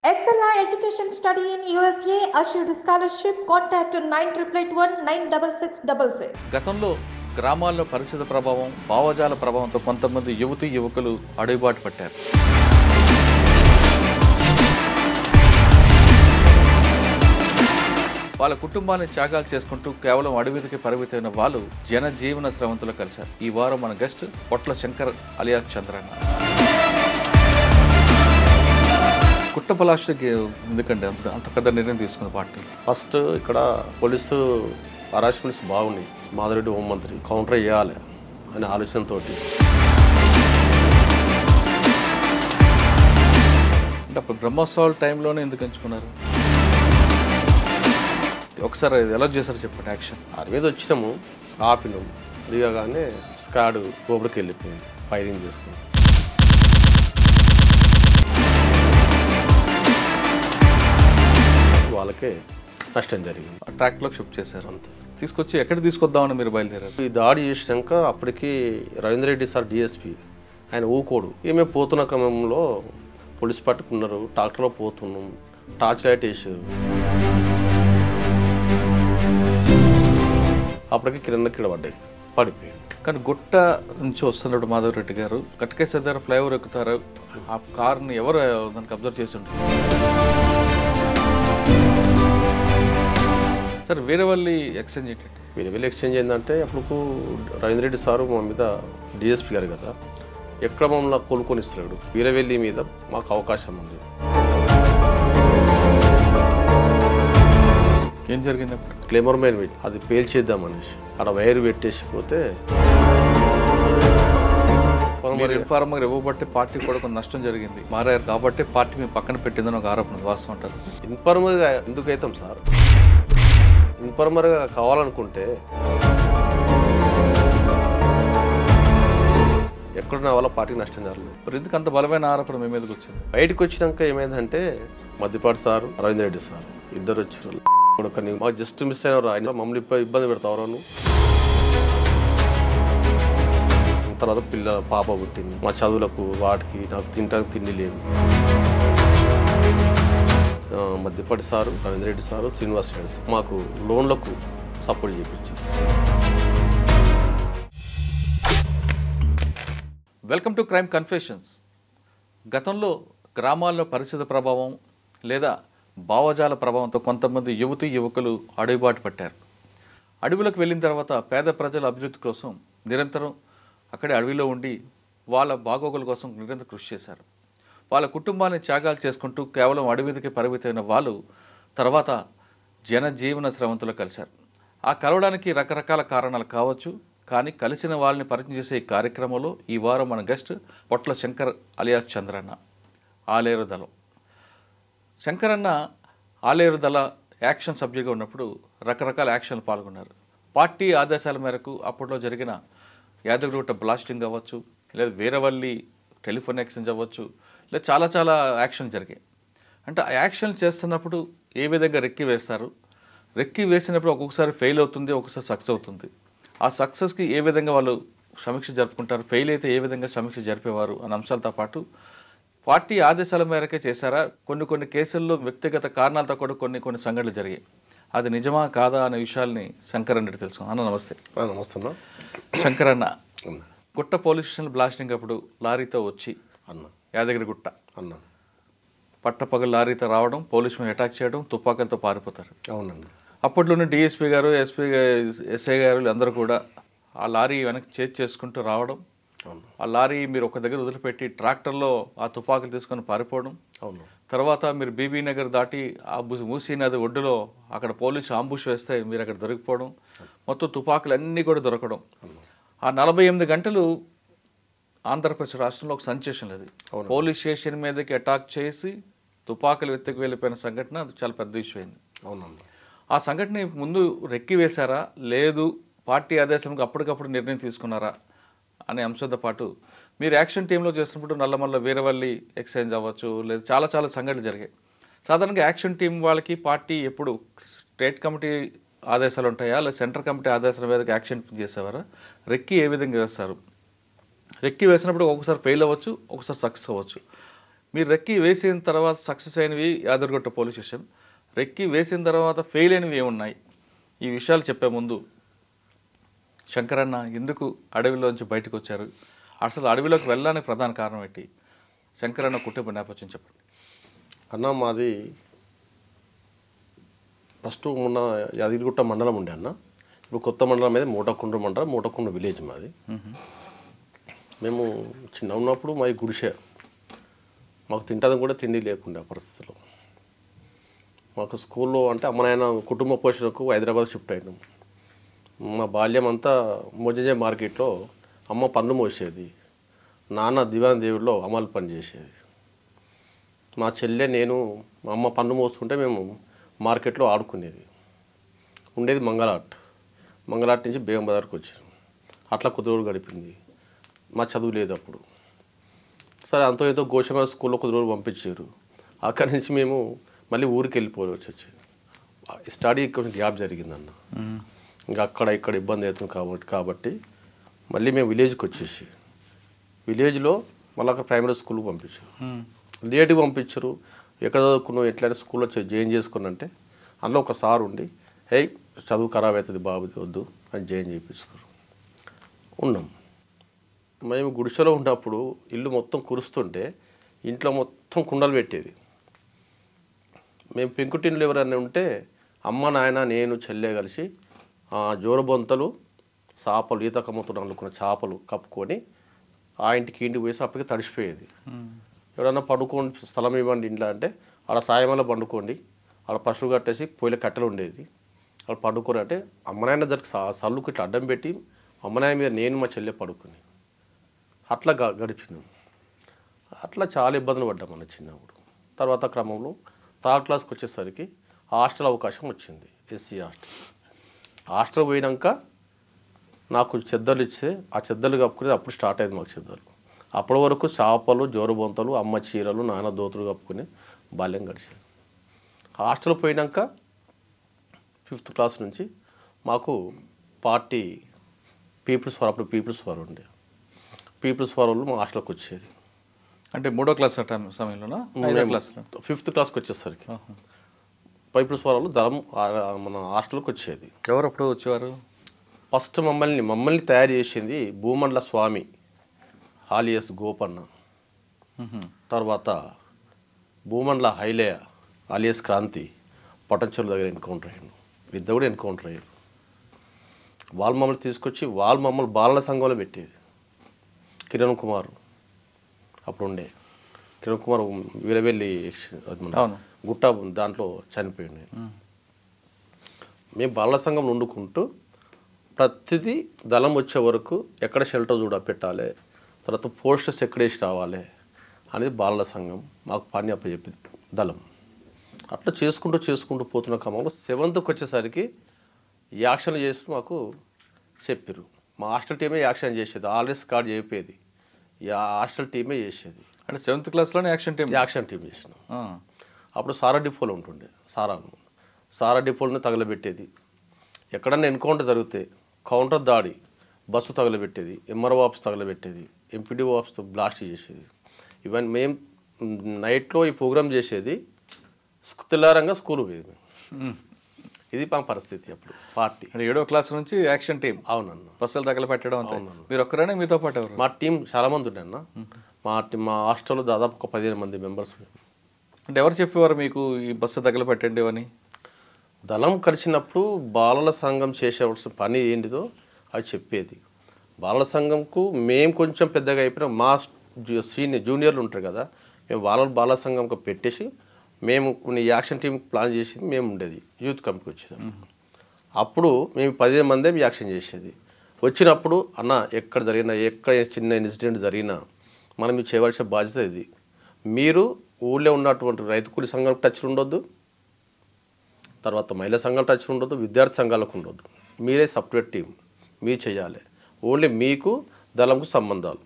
Excella Education Study in USA assured scholarship. Contact 9881 గతంలో గ్రామాల్లో పరిస్థితి ప్రభావం, భావజాల ప్రభావంతో కొంతమంది యువకులు అడుగుబాటు పట్టారు. వాళ్ళ కుటుంబాన్ని త్యాగాలు చేసుకుంటూ కేవలం అడవికి పరిమితమైన వాళ్ళు జనజీవన స్రవంతులు కలిశారు. ఈ వారం మన గెస్ట్ పొట్ల శంకర్ అలియాస్ చంద్రన్న. కుట్టపలాస్ట్కి ఎందుకండి అంత పెద్ద నిర్ణయం తీసుకున్న పార్టీ? ఫస్ట్ ఇక్కడ పోలీసు అరాచ్మెంట్స్ బాగున్నాయి. మాధవరెడ్డి హోంమంత్రి కౌంటర్ చేయాలి అనే ఆలోచనతో అంటే అప్పుడు బ్రహ్మోత్సవాల టైంలోనే ఎందుకు ఎంచుకున్నారు? ఒకసారి ఎలా చేశారు చెప్పండి. యాక్షన్ మీద వచ్చినాము, ఆపినాము, దిగగానే స్కాడ్ లోపలికి వెళ్ళిపోయింది, ఫైరింగ్ చేసుకుని. వాళ్ళకే నష్టం జరిగింది. ట్రాక్లోకి షిఫ్ట్ చేశారు. అంతే తీసుకొచ్చి ఎక్కడ తీసుకొద్దామని మీరు బయలుదేరారు? ఈ దాడి చేసినాక అప్పటికి రవీంద్ర రెడ్డి సార్ డిఎస్పీ ఆయన ఊకోడు. ఏమే పోతున్న క్రమంలో పోలీస్ పట్టుకున్నారు, ట్రాక్టర్లో పోతున్నాం, టార్చ్ లైట్ వేసారు. అప్పటికి కింద పడ్డాయి, పడిపోయాడు. కానీ గుట్ట నుంచి వస్తున్నాడు మాధవరెడ్డి గారు, కట్కేశ్వర దగ్గర ఫ్లైఓవర్ ఎక్కుతారు. ఆ కార్ని ఎవరు దానికి అబ్జర్వ్ చేసి ఉంటారు? సరే, వీరవల్లి ఎక్స్చేంజ్ ఏంటంటే? వీరవల్లి ఎక్స్చేంజ్ ఏంటంటే అప్పుడు రవీంద్ర రెడ్డి సారు మా మీద డిఎస్పీ గారు కదా, ఎక్కడ మమ్మల్ని కొనుక్కొని ఇస్తున్నాడు. వీరవల్లి మీద మాకు అవకాశం ఉంది. ఏం జరిగింది? క్లెమర్ మైన్ అది పేల్చేద్దామనేసి అక్కడ వైర్ పెట్టేసిపోతే ఇన్ఫార్మర్ ఇవ్వబట్టి పార్టీ కూడా కొంత నష్టం జరిగింది. మారారు కాబట్టి పార్టీ మీ పక్కన పెట్టిందని ఒక ఆరోపణ వాస్తవం అంటారు. ఇన్ఫార్మర్గా ఎందుకు అవుతాం సార్? ఇన్ఫార్మర్గా కావాలనుకుంటే ఎక్కడున్న వాళ్ళ పార్టీకి నష్టం జరగలేదు. మరి ఎందుకు అంత బలమైన ఆరోపణ మీ మీదకి వచ్చింది? బయటకు వచ్చినాక ఏమైందంటే మద్దిపాటి సారు, రవీంద్ర రెడ్డి సార్ ఇద్దరు వచ్చారు. మాకు జస్ట్ మిస్ అయినారు, ఆయన మమ్మల్ని ఇబ్బంది పెడతావు నువ్వు. తర్వాత పిల్లల పాప పుట్టింది, మా చదువులకు వాటికి నాకు తినడానికి తిండి లేవు. Maddipati sir, Ravindra Reddy sir, Srinivas Reddy sir మాకు లోన్లకు సపోర్ట్ చేయించారు. Welcome to crime confessions. గతంలో గ్రామాల్లో పరిస్థితి ప్రభావం లేదా భావజాల ప్రభావంతో కొంతమంది యువకులు అడుగుబాటు పట్టారు. అడవులకు వెళ్ళిన తర్వాత పేద ప్రజల అభివృద్ధి కోసం నిరంతరం అక్కడే అడవిలో ఉండి వాళ్ళ బాగోగుల కోసం నిరంతరం కృషి చేశారు. వాళ్ళ కుటుంబాన్ని త్యాగాలు చేసుకుంటూ కేవలం అడవికి పరిమితమైన వాళ్ళు తర్వాత జనజీవన స్రవంతులు కలిశారు. ఆ కలవడానికి రకరకాల కారణాలు కావచ్చు, కానీ కలిసిన వాళ్ళని పరిచయం చేసే ఈ కార్యక్రమంలో ఈ వారం మన గెస్ట్ పొట్ల శంకర్ అలియాస్ చంద్రన్న, ఆలేరు దళం. శంకరన్న ఆలేరు దళ యాక్షన్ సభ్యుగా ఉన్నప్పుడు రకరకాల యాక్షన్లు పాల్గొన్నారు. పార్టీ ఆదేశాల మేరకు అప్పట్లో జరిగిన యాదగిరిగుట్ట బ్లాస్టింగ్ అవ్వచ్చు, లేదా వీరవల్లి టెలిఫోన్ ఎక్స్చేంజ్ అవ్వచ్చు, లేదా చాలా యాక్షన్ జరిగాయి. అంటే ఆ యాక్షన్ చేస్తున్నప్పుడు ఏ విధంగా రెక్కి వేస్తారు, రెక్కి వేసినప్పుడు ఒక్కొక్కసారి ఫెయిల్ అవుతుంది, ఒక్కొక్కసారి సక్సెస్ అవుతుంది. ఆ సక్సెస్కి ఏ విధంగా వాళ్ళు సమీక్ష జరుపుకుంటారు, ఫెయిల్ అయితే ఏ విధంగా సమీక్ష జరిపేవారు అనే అంశాలతో పాటు పార్టీ ఆదేశాల మేరకే చేశారా, కొన్ని కేసుల్లో వ్యక్తిగత కారణాలతో కూడా కొన్ని సంఘటనలు జరిగాయి. అది నిజమా కాదా అనే విషయాల్ని శంకరన్న తెలుసుకున్నాం. అన్న నమస్తే. నమస్తే శంకరన్న, గుట్ట పోలీస్ స్టేషన్ బ్లాస్టింగ్ అప్పుడు లారీతో వచ్చి యాదగిరిగుట్ట పట్టపగలు లారీతో రావడం, పోలీసు మీద అటాక్ చేయడం, తుపాకులతో పారిపోతారు. అవునండి. అప్పట్లోనే డిఎస్పీ గారు, ఎస్ఐ గారు అందరూ కూడా ఆ లారీ వెనక్కి చేసుకుంటూ రావడం, ఆ లారీ మీరు ఒక దగ్గర వదిలిపెట్టి ట్రాక్టర్లో ఆ తుపాకులు తీసుకొని పారిపోవడం, తర్వాత మీరు బీబీ నగర్ దాటి ఆ మూసీ నది ఒడ్డులో అక్కడ పోలీసు ఆంబుష్ వేస్తే మీరు అక్కడ దొరికిపోవడం, మొత్తం తుపాకులు అన్నీ కూడా దొరకడం. ఆ 48 గంటలు ఆంధ్రప్రదేశ్ రాష్ట్రంలో ఒక సెన్సేషన్ అది. పోలీస్ స్టేషన్ మీదకి అటాక్ చేసి తుపాకులు వెతికి వెళ్ళిపోయిన సంఘటన అది చాలా పెద్ద ఇష్యూ అయింది. అవునండి. ఆ సంఘటన ముందు రెక్కి వేశారా, లేదు పార్టీ ఆదేశంగా అప్పటికప్పుడు నిర్ణయం తీసుకున్నారా అనే అంశంతో పాటు మీరు యాక్షన్ టీంలో చేస్తున్నప్పుడు నల్లమల్ల వీరవల్లి ఎక్స్చేంజ్ అవ్వచ్చు, లేదు చాలా సంఘటనలు జరిగాయి. సాధారణంగా యాక్షన్ టీం వాళ్ళకి పార్టీ ఎప్పుడు స్టేట్ కమిటీ ఆదేశాలు ఉంటాయా, లేదా సెంట్రల్ కమిటీ ఆదేశాల మీదకి యాక్షన్ చేసేవారా? రెక్కి ఏ విధంగా వేస్తారు? రెక్కి వేసినప్పుడు ఒకసారి ఫెయిల్ అవ్వచ్చు, ఒకసారి సక్సెస్ అవ్వచ్చు. మీరు రెక్కి వేసిన తర్వాత సక్సెస్ అయినవి యాదగిరిగుట్ట పోలీస్ స్టేషన్, రెక్కి వేసిన తర్వాత ఫెయిల్ అయినవి ఏమున్నాయి? ఈ విషయాలు చెప్పే ముందు శంకరన్న ఎందుకు అడవిలోంచి బయటకు వచ్చారు, అసలు అడవిలోకి వెళ్ళడానికి ప్రధాన కారణం ఏంటి? శంకరన్న కుటుంబ నేపథ్యం చెప్పండి. అన్న మాది ఫస్ట్ మొన్న యాదగిరిగుట్ట మండలం ఉండే అన్న. ఇప్పుడు కొత్త మండలం మీద మూటకుండ్రు మండలం, మూటకుండ్రు విలేజ్ మాది. మేము చిన్న ఉన్నప్పుడు మాది గుడిసె, మాకు తింటాదని కూడా తిండి లేకుండా పరిస్థితుల్లో. మాకు స్కూల్లో అంటే అమ్మ నాయన కుటుంబ పోషణకు హైదరాబాద్ షిఫ్ట్ అయినాం. మా బాల్యం అంతా మోజంజయ్ మార్కెట్లో అమ్మ పన్ను మోసేది, నాన్న దివాన్ దేవుడిలో అమలు పని చేసేది. మా చెల్లె నేను మా అమ్మ పన్ను మోసుకుంటే మేము మార్కెట్లో ఆడుకునేది. ఉండేది మంగళాట్ నుంచి బేగం బజార్కి వచ్చాను. అట్లా కొద్ది రోజులు గడిపింది. మా చదువు లేదు అప్పుడు. సరే అంతో ఎంతో గోషమైన స్కూల్లో కొద్ది రోజులు పంపించారు. అక్కడి నుంచి మేము మళ్ళీ ఊరికి వెళ్ళిపోవచ్చు వచ్చింది. స్టడీ కొంచెం గ్యాప్ జరిగిందన్న. ఇంకా అక్కడ ఇక్కడ ఇబ్బంది అవుతుంది కాబట్టి మళ్ళీ మేము విలేజ్కి వచ్చేసి విలేజ్లో మళ్ళీ అక్కడ ప్రైమరీ స్కూల్కి పంపించారు. లేట్గా పంపించారు. ఎక్కడ చదువుకున్నావు ఎట్లయినా స్కూల్లో జాయిన్ చేసుకున్నంటే అందులో ఒక సార్ ఉండి హే చదువు ఖరాబ్ అవుతుంది బాబు వద్దు అని జాయిన్ చేయించుకోరు. ఉన్నాం. మేము గుడిసెలో ఉన్నప్పుడు ఇల్లు మొత్తం కురుస్తుంటే ఇంట్లో మొత్తం కుండలు పెట్టేది. మేము పెంకుటిన్లు ఎవరైనా ఉంటే అమ్మ నాయన నేను చెల్లె కలిసి జోరబొంతలు చేపలు ఈత కమ్ముతున్నాం అనుకున్న చేపలు కప్పుకొని ఆ ఇంటికి పోయేసి అప్పటికి తడిసిపోయేది. ఎవరైనా పండుకోండి స్థలం ఇవ్వండి ఇంట్లో అంటే ఆడ సాయమల్ల పండుకోండి, ఆడ పశువు కట్టేసి పొయ్యిల కట్టెలు ఉండేది, ఆడ పండుకోరు అంటే అమ్మనాయన దగ్గరికి సల్లుకు ఇట్లా అడ్డం పెట్టి అమ్మనాయ మీద నేను మా చెల్లె పడుకుని అట్లా గడిపినాం. అట్లా చాలా ఇబ్బందులు పడ్డాం మన చిన్నప్పుడు. తర్వాత క్రమంలో థర్డ్ క్లాస్కి వచ్చేసరికి హాస్టల్ అవకాశం వచ్చింది, ఎస్సీ హాస్టల్ పోయినాక నాకు చెద్దలు ఇస్తే ఆ చెద్దలు కప్పుకునేది అప్పుడు స్టార్ట్ అయింది మాకు చెద్దలు. అప్పటి వరకు చేపలు జోరుబొంతలు అమ్మ చీరలు నాన్న దోతులు కప్పుకుని బాల్యం గడిచేది. హాస్టల్ పోయినాక 5th క్లాస్ నుంచి మాకు పార్టీ పీపుల్స్ ఫార్ అప్పుడు పీపుల్స్ ఫార్ ఉండే పీపుల్స్ ఫార్ వాళ్ళు మా హాస్టల్కి వచ్చేది. అంటే 3వ క్లాస్ సమయంలోనా 5వ క్లాస్ 5th క్లాస్కి వచ్చేసరికి పీపుల్స్ ఫార్ వాళ్ళు ధరం మన హాస్టల్కి వచ్చేది. ఎవరు అప్పుడు వచ్చేవారు? ఫస్ట్ మమ్మల్ని తయారు చేసింది భూమండల స్వామి ఆలియస్ గోపన్న, తర్వాత భూమండల హైలేయ ఆలియస్ క్రాంతి పటంచెరు దగ్గర ఎన్కౌంటర్ అయ్యాను. ఇద్దరు కూడా ఎన్కౌంటర్ అయ్యారు. వాళ్ళు మమ్మల్ని తీసుకొచ్చి వాళ్ళు మమ్మల్ని బాలల సంఘంలో పెట్టేది. కిరణ్ కుమార్ అప్పుడు ఉండే కిరణ్ కుమార్ వీరవెల్లి గుట్ట దాంట్లో చనిపోయింది. మేము బాలల సంఘం వండుకుంటూ ప్రతిదీ దళం వచ్చే వరకు ఎక్కడ షెల్టర్ పెట్టాలి, తర్వాత పోస్టర్స్ ఎక్కడేసి రావాలి అనేది బాలల సంఘం మాకు పని అప్పచెప్పింది దళం. అట్లా చేసుకుంటూ పోతున్న క్రమంలో 7th వచ్చేసరికి యాక్షన్లు చేస్తూ మాకు చెప్పారు. మా హాస్టల్ టీమే యాక్షన్ చేసేది, ఆల్రెడీ కార్డ్ చెప్పేది హాస్టల్ టీమే చేసేది. అంటే 7th క్లాస్లోనే యాక్షన్ టీం చేసినాం. అప్పుడు సారా డిపోలో ఉంటుండే సారా డిపోలను తగలబెట్టేది. ఎక్కడన్నా ఎన్కౌంటర్ జరిగితే కౌంటర్ దాడి బస్సు తగలబెట్టేది, ఎంఆర్ఓ ఆఫీస్ తగలబెట్టేది, ఎంపీడీఓ ఆఫీస్ బ్లాస్ట్ చేసేది. ఇవన్నీ మేము నైట్లో ఈ ప్రోగ్రామ్ చేసేది, తెల్లారంగా స్కూల్ పోయేది. ఇది మా పరిస్థితి అప్పుడు. పార్టీ 7వ క్లాస్ నుంచి యాక్షన్ టీం. అవునన్న. బస్సులు తగలపెట్టడం. అవునన్న. మీరు ఒక్కరైనా మీతో పాటు ఎవరు? మా టీం చాలా మంది ఉండే అన్న. మా హాస్టల్లో దాదాపు ఒక 15 మంది మెంబర్స్. అంటే ఎవరు చెప్పేవారు మీకు ఈ బస్సు తగలపెట్టండి అని? దళం కలిసినప్పుడు బాలల సంఘం చేసేవలసిన పని ఏంటిదో అది చెప్పేది. బాలల సంఘంకు మేము కొంచెం పెద్దగా అయిపోయినా మా జూనియర్లు ఉంటారు కదా, మేము బాలల సంఘంకు పెట్టేసి మేము కొన్ని యాక్షన్ టీం ప్లాన్ చేసేది మేము ఉండేది. యూత్ కమిటీ వచ్చేది. అప్పుడు మేము 15 మందే యాక్షన్ చేసేది. వచ్చినప్పుడు అన్న ఎక్కడ చిన్న ఇన్సిడెంట్ జరిగినా మనం మీరు చేయవలసిన బాధ్యత ఇది. మీరు ఊళ్ళో ఉన్నటువంటి రైతు కూలి సంఘాలకు టచ్లు ఉండొద్దు, తర్వాత మహిళా సంఘాలు టచ్ ఉండొద్దు, విద్యార్థి సంఘాలకు ఉండొద్దు. మీరే సపరేట్ టీం మీరు చేయాలి. ఓన్లీ మీకు దళంకు సంబంధాలు.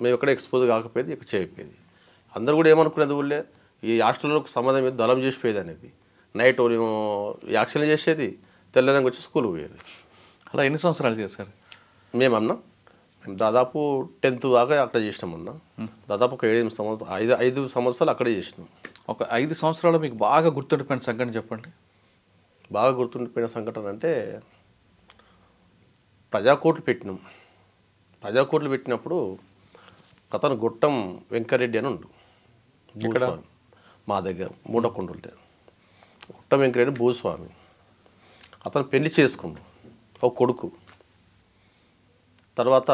మేము ఎక్కడ ఎక్స్పోజ్ కాకపోయేది, ఇక్కడ చేయకపోయేది. అందరూ కూడా ఏమనుకునేది ఊళ్ళే ఈ హాస్టల్లోకి సంబంధం మీద దళం చేసిపోయేది అనేది. నైట్ యాక్షన్ చేసేది, తెల్లరంగా వచ్చి స్కూల్కి పోయేది. అలా ఎన్ని సంవత్సరాలు చేశారు? మేమన్నా మేము దాదాపు 10th దాకా అక్కడ చేసినామన్న. దాదాపు ఒక 7 సంవత్సరాలు 5 సంవత్సరాలు అక్కడే చేసినాం. ఒక 5 సంవత్సరాలు మీకు బాగా గుర్తుండిపోయిన సంఘటన చెప్పండి. బాగా గుర్తుండిపోయిన సంఘటన అంటే ప్రజాకోట్లు పెట్టినాం. ప్రజాకోట్లు పెట్టినప్పుడు అతను గుట్టం వెంకరెడ్డి అని ఉండు భూస్వామి మా దగ్గర మూడకొండలు. గుట్టం వెంకరెడ్డి భూస్వామి. అతను పెళ్లి చేసుకుండు ఒక కొడుకు. తర్వాత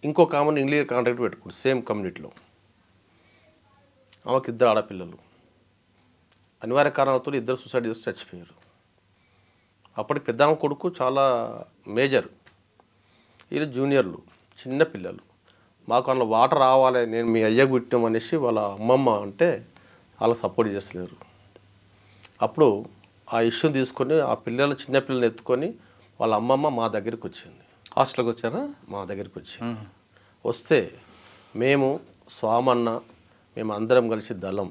ఇంకొక ఆమెను ఇంగ్లీష్ కాంట్రాక్ట్ పెట్టుకోండి సేమ్ కమ్యూనిటీలో. ఆమెకు 2 ఆడపిల్లలు. అనివార్య కారణాలతో 2 సూసైడ్ చేసి చచ్చిపోయారు. అప్పటికి పెద్దామ కొడుకు చాలా మేజర్, వీళ్ళు జూనియర్లు, చిన్న పిల్లలు. మాకు అందులో వాటర్ రావాలి, నేను మీ అయ్య గుట్టాం అనేసి వాళ్ళ అమ్మమ్మ అంటే వాళ్ళకి సపోర్ట్ చేస్తలేరు. అప్పుడు ఆ ఇష్యూని తీసుకొని ఆ పిల్లలు చిన్న పిల్లల్ని ఎత్తుకొని వాళ్ళ అమ్మమ్మ మా దగ్గరికి వచ్చింది. హాస్టల్కి వచ్చారా? మా దగ్గరికి వచ్చింది. వస్తే మేము స్వామన్న మేము అందరం కలిసి దళం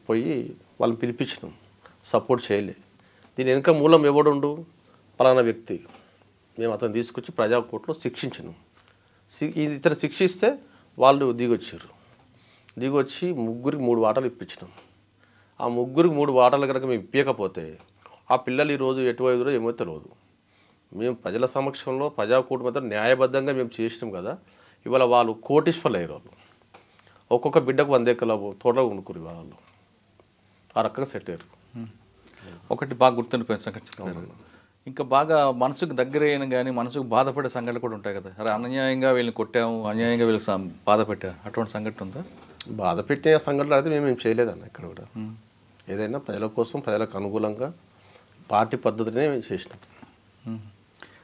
పోయి వాళ్ళని పిలిపించినాం. సపోర్ట్ చేయలే. దీని వెనుక మూలం ఎవడుండు? పలానా వ్యక్తి. మేము అతను తీసుకొచ్చి ప్రజాకోర్టులో శిక్షించినాం. ఇతను శిక్షిస్తే వాళ్ళు దిగొచ్చారు. దిగొచ్చి ముగ్గురికి 3 వాటాలు ఇప్పించినాం. ఆ ముగ్గురికి 3 వాటాలు కనుక మేము ఇప్పకపోతే ఆ పిల్లలు ఈరోజు ఎటువైదురో ఏమో తెలియదు. మేము ప్రజల సమక్షంలో ప్రజాకోర్టు మీద న్యాయబద్ధంగా మేము చేసినాం కదా. ఇవాళ వాళ్ళు కోటీశ్వర్లు అయ్యారు. వాళ్ళు ఒక్కొక్క బిడ్డకు 100 ఎకరాల తోటలో కొనుక్కురు. వాళ్ళు ఆ రకంగా సెట్ అయ్యారు. ఒకటి బాగా గుర్తుండిపోయిన సంఘటన చెప్పారు. ఇంకా బాగా మనసుకు దగ్గర అయిన కానీ మనసుకు బాధపడే సంఘటనలు కూడా ఉంటాయి కదా. అరే అన్యాయంగా వీళ్ళని కొట్టాము, అన్యాయంగా వీళ్ళకి బాధ పెట్టారు, అటువంటి సంఘటన ఉందా? బాధ పెట్టే సంఘటనలు అయితే మేము చేయలేదన్న. ఇక్కడ కూడా ఏదైనా ప్రజల కోసం ప్రజలకు అనుకూలంగా పార్టీ పద్ధతినే మేము చేసినాం.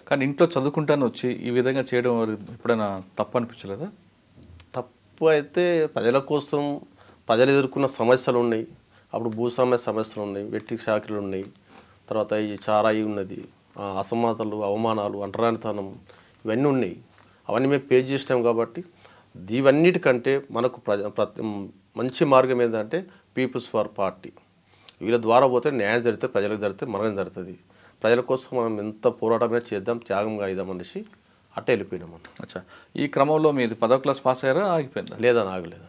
కానీ ఇంట్లో చదువుకుంటాను వచ్చి ఈ విధంగా చేయడం ఎప్పుడైనా తప్పు అనిపించలేదా? తప్పు అయితే ప్రజల కోసం ప్రజలు ఎదుర్కొన్న సమస్యలు ఉన్నాయి. అప్పుడు భూస్వామ్య సమస్యలు ఉన్నాయి, వెట్టి షాకిలు ఉన్నాయి, తర్వాత ఈ చారాయి ఉన్నది, అసమానతలు, అవమానాలు, అంటరానితనం ఇవన్నీ ఉన్నాయి. అవన్నీ మేము పే చేసినాం కాబట్టి ఇవన్నిటికంటే మనకు మంచి మార్గం ఏంటంటే పీపుల్స్ ఫర్ పార్టీ. వీళ్ళ ద్వారా పోతే న్యాయం జరిగితే ప్రజలకు జరిగితే మరణం జరుగుతుంది. ప్రజల కోసం మనం ఎంత పోరాటమే చేద్దాం, త్యాగంగా అయిదాం అనేసి అట్టే వెళ్ళిపోయినాం. అచ్చా, ఈ క్రమంలో మీది 10వ క్లాస్ పాస్ అయ్యారా? ఆగిపోయిందా? లేదా ఆగలేదు,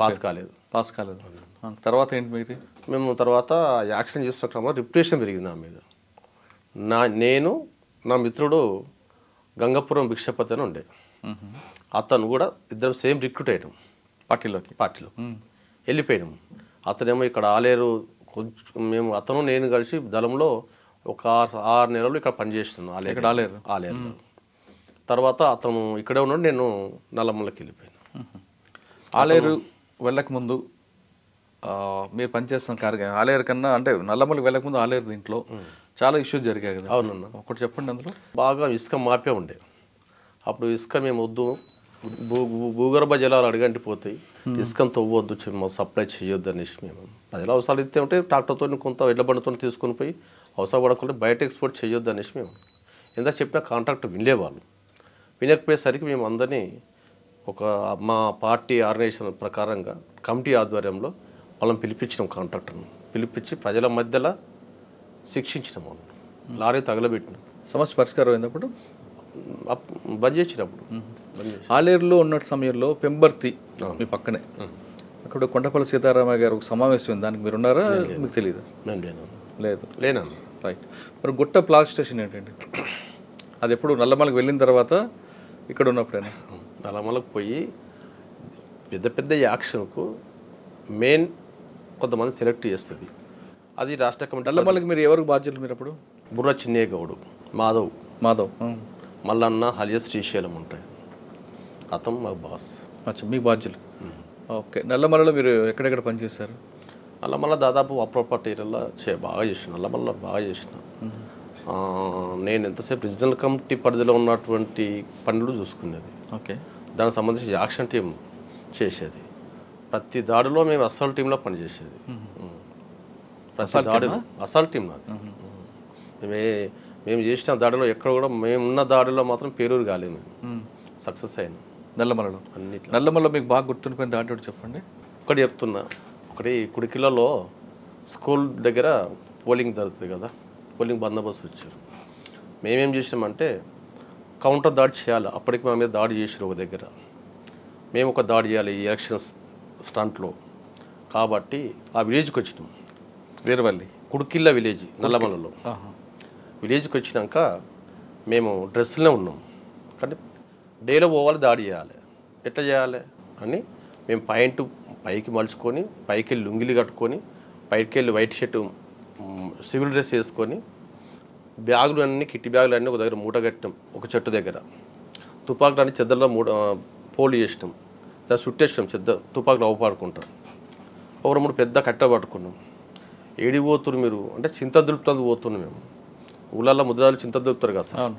పాస్ కాలేదు. పాస్ కాలేదు. తర్వాత ఏంటి మీది? మేము తర్వాత యాక్షన్ చేస్తున్న క్రమంలో రిప్యుటేషన్ పెరిగింది నా మీద. నేను నా మిత్రుడు గంగపురం భిక్షపతి అని ఉండే, అతను కూడా ఇద్దరం సేమ్ రిక్రూట్ అయ్యాం పార్టీలో వెళ్ళిపోయినాం. అతనేమో ఇక్కడ ఆలేరు కొంచెం మేము అతను నేను కలిసి దళంలో ఒక 6 నెలలు ఇక్కడ పనిచేస్తున్నాను ఆలేరు. తర్వాత అతను ఇక్కడే ఉన్నాడు, నేను నల్లమల్లకి వెళ్ళిపోయాను. ఆలేరు వెళ్ళకముందు మీరు పనిచేస్తున్న ఆలేరు కన్నా అంటే నల్లమల్లకి వెళ్ళకముందు ఆలేరు దీంట్లో చాలా ఇష్యూస్ జరిగాయి కదా. అవునన్నా, ఒకటి చెప్పండి. అందులో బాగా ఇసుక మాపే ఉండే. అప్పుడు ఇసుక మేము వద్దు, భూగర్భ జలాలు అడిగంటి పోతాయి, ఇసుకను తవ్వద్దు, సప్లై చేయొద్దు అనేసి మేము ప్రజల అవసరాలు ఇస్తే ఉంటే ట్రాక్టర్తో కొంత ఎడ్ల బండితో తీసుకొని పోయి అవసరం పడకుండా బయట ఎక్స్పోర్ట్ చేయొద్దు అనేసి మేము ఎంత చెప్పినా కాంట్రాక్ట్ వినలేవాళ్ళు. వినకపోయేసరికి మేము అందరినీ ఒక మా పార్టీ ఆర్గనైజేషన్ ప్రకారంగా కమిటీ ఆధ్వర్యంలో వాళ్ళని పిలిపించినాం. కాంట్రాక్టర్ను పిలిపించి ప్రజల మధ్యలో శిక్షించినాం. వాళ్ళు లారీ తగలబెట్టినాం. సమస్య పరిష్కారం అయినప్పుడు బంద్ చేసినప్పుడు ఆలేరులో ఉన్న సమయంలో పెంబర్తి మీ పక్కనే అక్కడ కొండపల్లి సీతారామయ్య గారు ఒక సమావేశం, దానికి మీరు ఉన్నారా? మీకు తెలియదు? లేదు. లేనా? రైట్. మరి గుట్ట ప్లాగ్ స్టేషన్ ఏంటండి? అది ఎప్పుడు నల్లమలకి వెళ్ళిన తర్వాత ఇక్కడ ఉన్నప్పుడైనా? నల్లమలకు పోయి పెద్ద పెద్ద యాక్షన్కు మెయిన్ కొంతమంది సెలెక్ట్ చేస్తుంది. అది రాష్ట్ర కమిటీ. నల్లమలకి మీరు ఎవరికి బాధ్యులు? మీరు అప్పుడు బుర్ర చిన్నయ్య గౌడు, మాధవ్ మల్లన్న, హలియ శ్రీశైలం ఉంటాయి. అతను మా బాస్. అచ్చా, మీ బాధ్యులు. ఓకే. నల్లమలలో మీరు ఎక్కడెక్కడ పనిచేస్తారు? నల్లమల్ల దాదాపు అప్రోపర్ట్ ఏరియాలో బాగా చేసిన. నల్లమల్ల బాగా చేసిన. నేను ఎంతసేపు రీజనల్ కమిటీ పరిధిలో ఉన్నటువంటి పనులు చూసుకునేది. ఓకే. దానికి సంబంధించి యాక్షన్ టీం చేసేది. ప్రతి దాడిలో మేము అసల్ టీంలో పనిచేసేది. ప్రతి దాడిలో అసల్ టీం నాది. మేము చేసిన దాడిలో ఎక్కడ కూడా మేమున్న దాడిలో మాత్రం పేరూరు కాలేదు, సక్సెస్ అయినా. నల్లమలలో అన్నిట్లో. నల్లమలలో మీకు బాగా గుర్తుండిపోయిన దాంట్లో చెప్పండి. ఒకటి చెప్తున్నా. ఒకటి కుడికిలలో స్కూల్ దగ్గర పోలింగ్ జరుగుతుంది కదా, పోలింగ్ బందోబస్తు వచ్చారు. మేమేం చేసామంటే కౌంటర్ దాడి చేయాలి. అప్పటికి మా మీద దాడి చేసారు ఒక దగ్గర. మేము ఒక దాడి చేయాలి ఈ ఎలక్షన్స్ స్టంట్లో. కాబట్టి ఆ విలేజ్కి వచ్చినాం. వీరవల్లి కుడుకిల్ల విలేజ్ నల్లమలలో. విలేజ్కి వచ్చినాక మేము డ్రెస్సులనే ఉన్నాం. కానీ డేలో పోవాలి, దాడి చేయాలి. ఎట్లా చేయాలి అని మేము పైకి మలుచుకొని, పైకి వెళ్ళి లుంగిలు కట్టుకొని, పైకి వెళ్ళి వైట్ షర్టు సివిల్ డ్రెస్ వేసుకొని, బ్యాగులు అన్నీ కిట్టి బ్యాగులు అన్నీ ఒక దగ్గర మూట కట్టాం. ఒక చెట్టు దగ్గర తుపాకులు అన్ని చెద్దల్లో పోలు చేసినాం. దాన్ని చుట్టేసినాం. తుపాకులు అవపాడుకుంటాం. ఒక 3 పెద్ద కట్ట పట్టుకున్నాం. ఏడి పోతురు మీరు అంటే చింత దులుపుతందుకు పోతున్నాం. మేము ఊళ్ళల్లో ముద్రాలు చింత దులుపుతారు కదా సార్.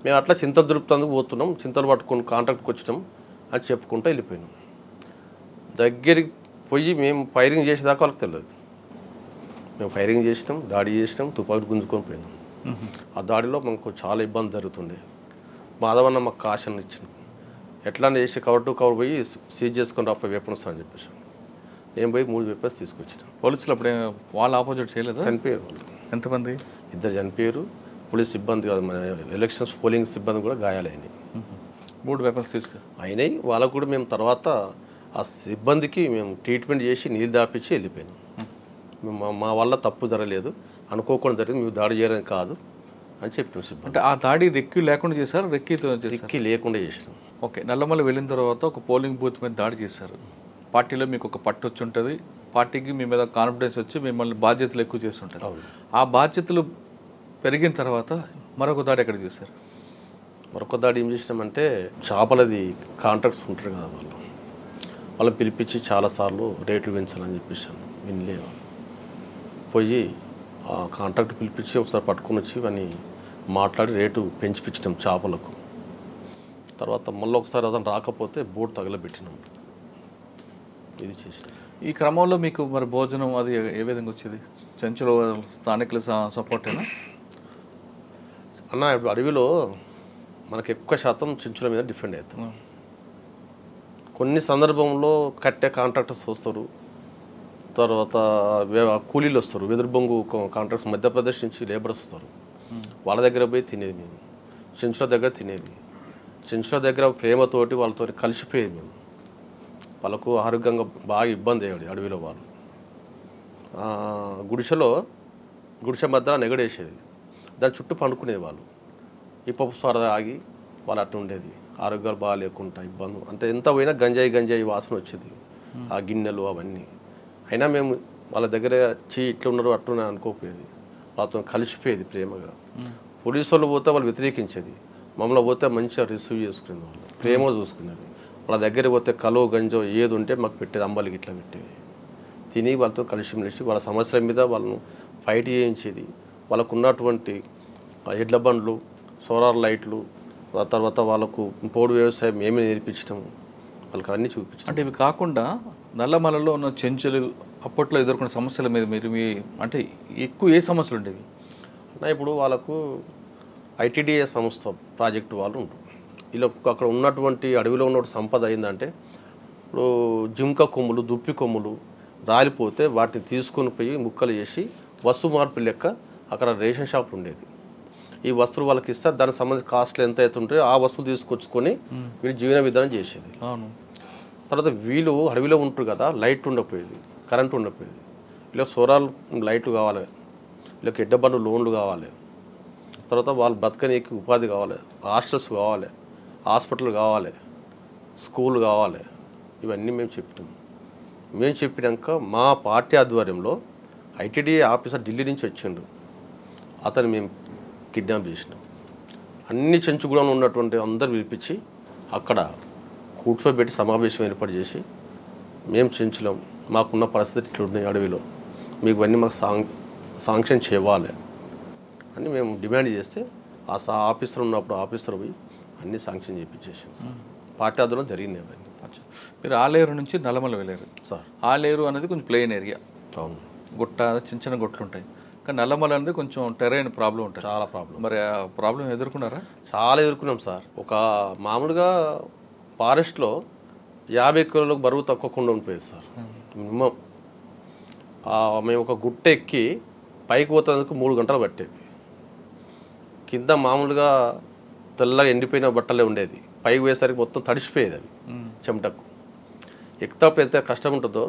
మేము అట్లా చింత దులుపుతందుకు పోతున్నాం. చింతలు పట్టుకొని కాంట్రాక్ట్కి వచ్చినాం అని చెప్పుకుంటూ వెళ్ళిపోయినాం. దగ్గరికి పోయి మేము ఫైరింగ్ చేసేదాకా వాళ్ళకి తెలియదు. మేము ఫైరింగ్ చేసినాం, దాడి చేసినాం, తుపాకులు గుంజుకొని పోయినాం. ఆ దాడిలో మాకు చాలా ఇబ్బంది జరుగుతుండే. మాధవన్న మాకు కాషన్ ఇచ్చినాం. ఎట్లా చేసి కవర్ టు కవర్ పోయి సీజ్ చేసుకొని రాపై వెపన్స్ అని చెప్పేసి నేను పోయి 3 వెపన్స్ తీసుకొచ్చినాం. పోలీసులు అప్పుడే వాళ్ళ ఆపోజిట్ చేయలేదు. చనిపోయారు వాళ్ళు. ఎంతమంది? 2 చనిపోయారు. పోలీస్ సిబ్బంది కాదు, మన ఎలక్షన్స్ పోలింగ్ సిబ్బంది కూడా గాయాలైనాయి. 3 వెపన్స్ అయినాయి. వాళ్ళకు కూడా మేము తర్వాత ఆ సిబ్బందికి మేము ట్రీట్మెంట్ చేసి నీళ్ళు దాపించి వెళ్ళిపోయినాం. మా వల్ల తప్పు జరగలేదు, అనుకోకుండా జరిగింది, మేము దాడి చేయడం కాదు అని చెప్పాం సిబ్బంది. అంటే ఆ దాడి రెక్కి లేకుండా చేశారు? రెక్కి లేకుండా చేసినాం. ఓకే. నల్లమల్ల వెళ్ళిన తర్వాత ఒక పోలింగ్ బూత్ మీద దాడి చేశారు. పార్టీలో మీకు ఒక పట్టు వచ్చి ఉంటుంది, పార్టీకి మీ మీద కాన్ఫిడెన్స్ వచ్చి మిమ్మల్ని బాధ్యతలు ఎక్కువ చేస్తుంటారు. ఆ బాధ్యతలు పెరిగిన తర్వాత మరొక దాడి ఎక్కడ చేశారు? మరొక దాడి ఏం చేసినామంటే చేపలది కాంట్రాక్ట్స్ ఉంటారు కదా, వాళ్ళని పిలిపించి చాలాసార్లు రేట్లు పెంచాలని చెప్పేసాను. వినలేవు. పోయి ఆ కాంట్రాక్ట్ పిలిపించి ఒకసారి పట్టుకొని వచ్చి అని మాట్లాడి రేటు పెంచిపించినాం చేపలకు. తర్వాత మళ్ళీ ఒకసారి అతను రాకపోతే బోర్డు తగలబెట్టినాం. ఇది చేసినాం. ఈ క్రమంలో మీకు మరి భోజనం అది ఏ విధంగా వచ్చేది? చెంచులో స్థానికుల సపోర్టేనా అన్న? ఇప్పుడు అడవిలో మనకు ఎక్కువ శాతం చెంచుల మీద డిపెండ్ అవుతాం. కొన్ని సందర్భంలో కట్టే కాంట్రాక్టర్స్ వస్తారు, తర్వాత కూలీలు వస్తారు, వెదురుబొంగు కాంట్రాక్ట్స్ మధ్యప్రదేశ్ నుంచి లేబర్స్ వస్తారు. వాళ్ళ దగ్గర పోయి తినేది మేము, చెంచుల దగ్గర తినేది. చెంచుల దగ్గర ప్రేమతోటి వాళ్ళతో కలిసిపోయేది మేము. వాళ్ళకు ఆరోగ్యంగా బాగా ఇబ్బంది అయ్యేది అడవిలో. వాళ్ళు గుడిసె మధ్యలో నెగడేసేది, దాని చుట్టూ పండుకునేది వాళ్ళు. ఈ పప్పు సార ఆగి వాళ్ళు అట్లా ఉండేది. ఆరోగ్యాలు బాగా లేకుండా ఇబ్బంది అంటే ఎంత పోయినా గంజాయి వాసన వచ్చేది ఆ గిన్నెలు అవన్నీ. అయినా మేము వాళ్ళ దగ్గర ఇట్లా ఉన్నారు అట్లా అనుకోపోయేది. వాళ్ళతో కలిసిపోయేది ప్రేమగా. పోలీసు వాళ్ళు పోతే వాళ్ళు వ్యతిరేకించేది, మమ్మల్ని పోతే మంచిగా రిసీవ్ చేసుకునేది. వాళ్ళు ప్రేమగా చూసుకునేది. వాళ్ళ దగ్గర పోతే కలో గంజో ఏది ఉంటే మాకు పెట్టేది, అంబలికి ఇట్లా పెట్టేది. తిని వాళ్ళతో కలిసిమెలిసి వాళ్ళ సమస్యల మీద వాళ్ళను ఫైట్ చేయించేది. వాళ్ళకు ఉన్నటువంటి ఎడ్ల బండ్లు, సోలార్ లైట్లు, ఆ తర్వాత వాళ్ళకు పోడు వ్యవసాయం ఏమీ నేర్పించడం, వాళ్ళకి అన్నీ చూపించడం. అంటే ఇవి కాకుండా నల్లమలలో ఉన్న చెంచులు అప్పట్లో ఎదుర్కొన్న సమస్యల మీద మీరు అంటే ఎక్కువ ఏ సమస్యలు ఉండేవి? ఇప్పుడు వాళ్ళకు ఐటీడీఏ సంస్థ ప్రాజెక్టు వాళ్ళు ఉంటారు. వీళ్ళకు అక్కడ ఉన్నటువంటి అడవిలో ఉన్న సంపద అయిందంటే, ఇప్పుడు జింక కొమ్ములు, దుప్పి కొమ్ములు రాలిపోతే వాటిని తీసుకొని పోయి ముక్కలు చేసి వస్తువు మార్పు లెక్క అక్కడ రేషన్ షాప్ ఉండేది. ఈ వస్తువులు వాళ్ళకి ఇస్తే దానికి సంబంధించిన కాస్ట్లు ఎంత అయితే ఉంటాయో ఆ వస్తువులు తీసుకొచ్చుకొని వీళ్ళు జీవన విధానం చేసేది. తర్వాత వీళ్ళు అడవిలో ఉంటారు కదా, లైట్ ఉండకపోయేది, కరెంటు ఉండకపోయేది. వీళ్ళకి సోలార్ లైట్లు కావాలి, వీళ్ళకి ఎడ్డబండ్లు లోన్లు కావాలి, తర్వాత వాళ్ళు బతకనీకి ఉపాధి కావాలి, హాస్టల్స్ కావాలి, హాస్పిటల్ కావాలి, స్కూల్ కావాలి. ఇవన్నీ మేము చెప్పినాం. మేము చెప్పినాక మా పార్టీ ఆధ్వర్యంలో ఐటీడీఏ ఆఫీసర్ ఢిల్లీ నుంచి వచ్చిండు. అతను మేము కిడ్నాప్ చేసినాం. అన్ని చెంచుగూడలో ఉన్నటువంటి అందరు పిలిపించి అక్కడ కూర్చోబెట్టి సమావేశం ఏర్పాటు చేసి, మేము చెంచులం, మాకున్న పరిస్థితి ఇట్లున్నాయి అడవిలో, మీకు ఇవన్నీ మాకు శాంక్షన్ చేయాలి అని మేము డిమాండ్ చేస్తే ఆ ఆఫీసర్ ఉన్నప్పుడు ఆఫీసర్ పోయి అన్నీ శాంక్షన్ చేయించేసాం సార్. పార్టీ ఆధ్వర్యంలో జరిగినాయి అవన్నీ. మీరు ఆలేరు నుంచి నల్లమల వెళ్ళారు సార్. ఆలేరు అనేది కొంచెం ప్లెయిన్ ఏరియా, అవును, గుట్ట చిన్న చిన్న గుట్టలు ఉంటాయి. కానీ నల్లమల అనేది కొంచెం టెరైన్ ప్రాబ్లం ఉంటుంది, చాలా ప్రాబ్లం. మరి ఆ ప్రాబ్లం ఎదుర్కొన్నారా? చాలా ఎదుర్కొన్నాం సార్. ఒక మామూలుగా ఫారెస్ట్లో 50 కిలోలకు బరువు తక్కువకుండా ఉండిపోయేది సార్ మినిమం. మేము ఒక గుట్ట ఎక్కి పైకి పోతేందుకు 3 గంటలు పట్టేది. కింద మామూలుగా తెల్లగా ఎండిపోయిన బట్టలే ఉండేది. పైకి పోయేసరికి మొత్తం తడిసిపోయేది అవి చెమటకు. ఎక్కుతప్పుడు ఎంత కష్టం ఉంటుందో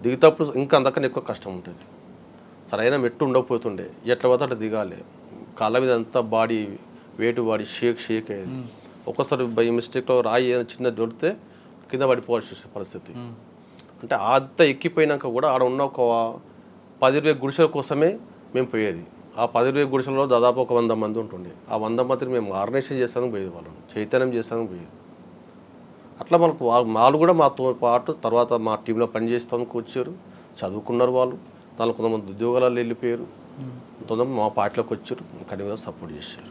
దిగుతప్పుడు ఇంకా అంతకన్నా ఎక్కువ కష్టం ఉంటుంది. సరైన మెట్టు ఉండకపోతుండే, ఎట్లా పోతే అట్లా దిగాలి. కాళ్ళ మీద అంతా బాడీ వెయిట్ బాడీ షేక్ అయ్యేది. ఒక్కోసారి బై మిస్టేక్లో రాయి ఏదైనా చిన్న దొరికితే కింద పడిపోవాల్సి వచ్చే పరిస్థితి. అంటే అంతా ఎక్కిపోయినాక కూడా ఆడ ఉన్న ఒక 10-20 గుడిసెల కోసమే మేము పోయేది. ఆ 10-20 గుడిసెలలో దాదాపు ఒక 100 మంది ఉంటుండే. ఆ 100 మందిని మేము ఆర్గనైజేషన్ చేస్తానికి పోయేది, వాళ్ళని చైతన్యం చేస్తానికి పోయేది. అట్లా మనకు వాళ్ళు కూడా మాతో పాటు తర్వాత మా టీంలో పనిచేస్తానికి వచ్చారు, చదువుకున్నారు వాళ్ళు. దానిలో కొంతమంది ఉద్యోగాలలో వెళ్ళిపోయారు, కొంతమంది మా పార్టీలోకి వచ్చారు, కనీగా సపోర్ట్ చేశారు.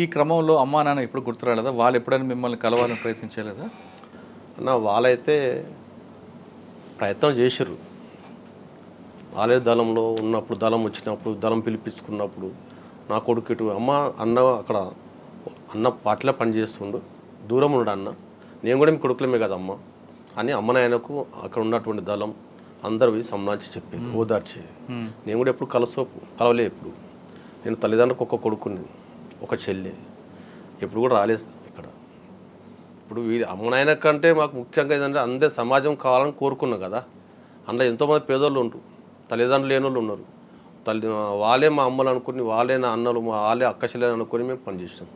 ఈ క్రమంలో అమ్మా నాన్న ఎప్పుడు గుర్తురాలేదా? వాళ్ళు ఎప్పుడైనా మిమ్మల్ని కలవాలని ప్రయత్నించలేదా? అన్న వాళ్ళైతే ప్రయత్నం చేశారు. వాళ్ళే దళంలో ఉన్నప్పుడు, దళం వచ్చినప్పుడు, దళం పిలిపించుకున్నప్పుడు నా కొడుకు ఇటు అన్న అక్కడ అన్న పార్టీలో పనిచేస్తుండు, దూరం ఉండు అన్న, నేను కూడా మీ కొడుకులమే కదమ్మ అని అమ్మ నాయనకు అక్కడ ఉన్నటువంటి దళం అందరూ సంబంధించి చెప్పేది, ఓదార్చేది. నేను కూడా ఎప్పుడు కలవలే. ఎప్పుడు నేను తల్లిదండ్రులకు ఒక కొడుకుని, ఒక చెల్లి, ఎప్పుడు కూడా రాలేదు ఇక్కడ. ఇప్పుడు అమ్మ నాయన కంటే మాకు ముఖ్యంగా ఏంటంటే అందరి సమాజం కావాలని కోరుకున్నాం కదా. అందులో ఎంతోమంది పేదోళ్ళు ఉంటారు, తల్లిదండ్రులు లేని వాళ్ళు ఉన్నారు. వాళ్ళే మా అమ్మలు అనుకుని, వాళ్ళే నా అన్నలు, వాళ్ళే అక్క చెల్లెలు అనుకుని మేము పనిచేసినాం.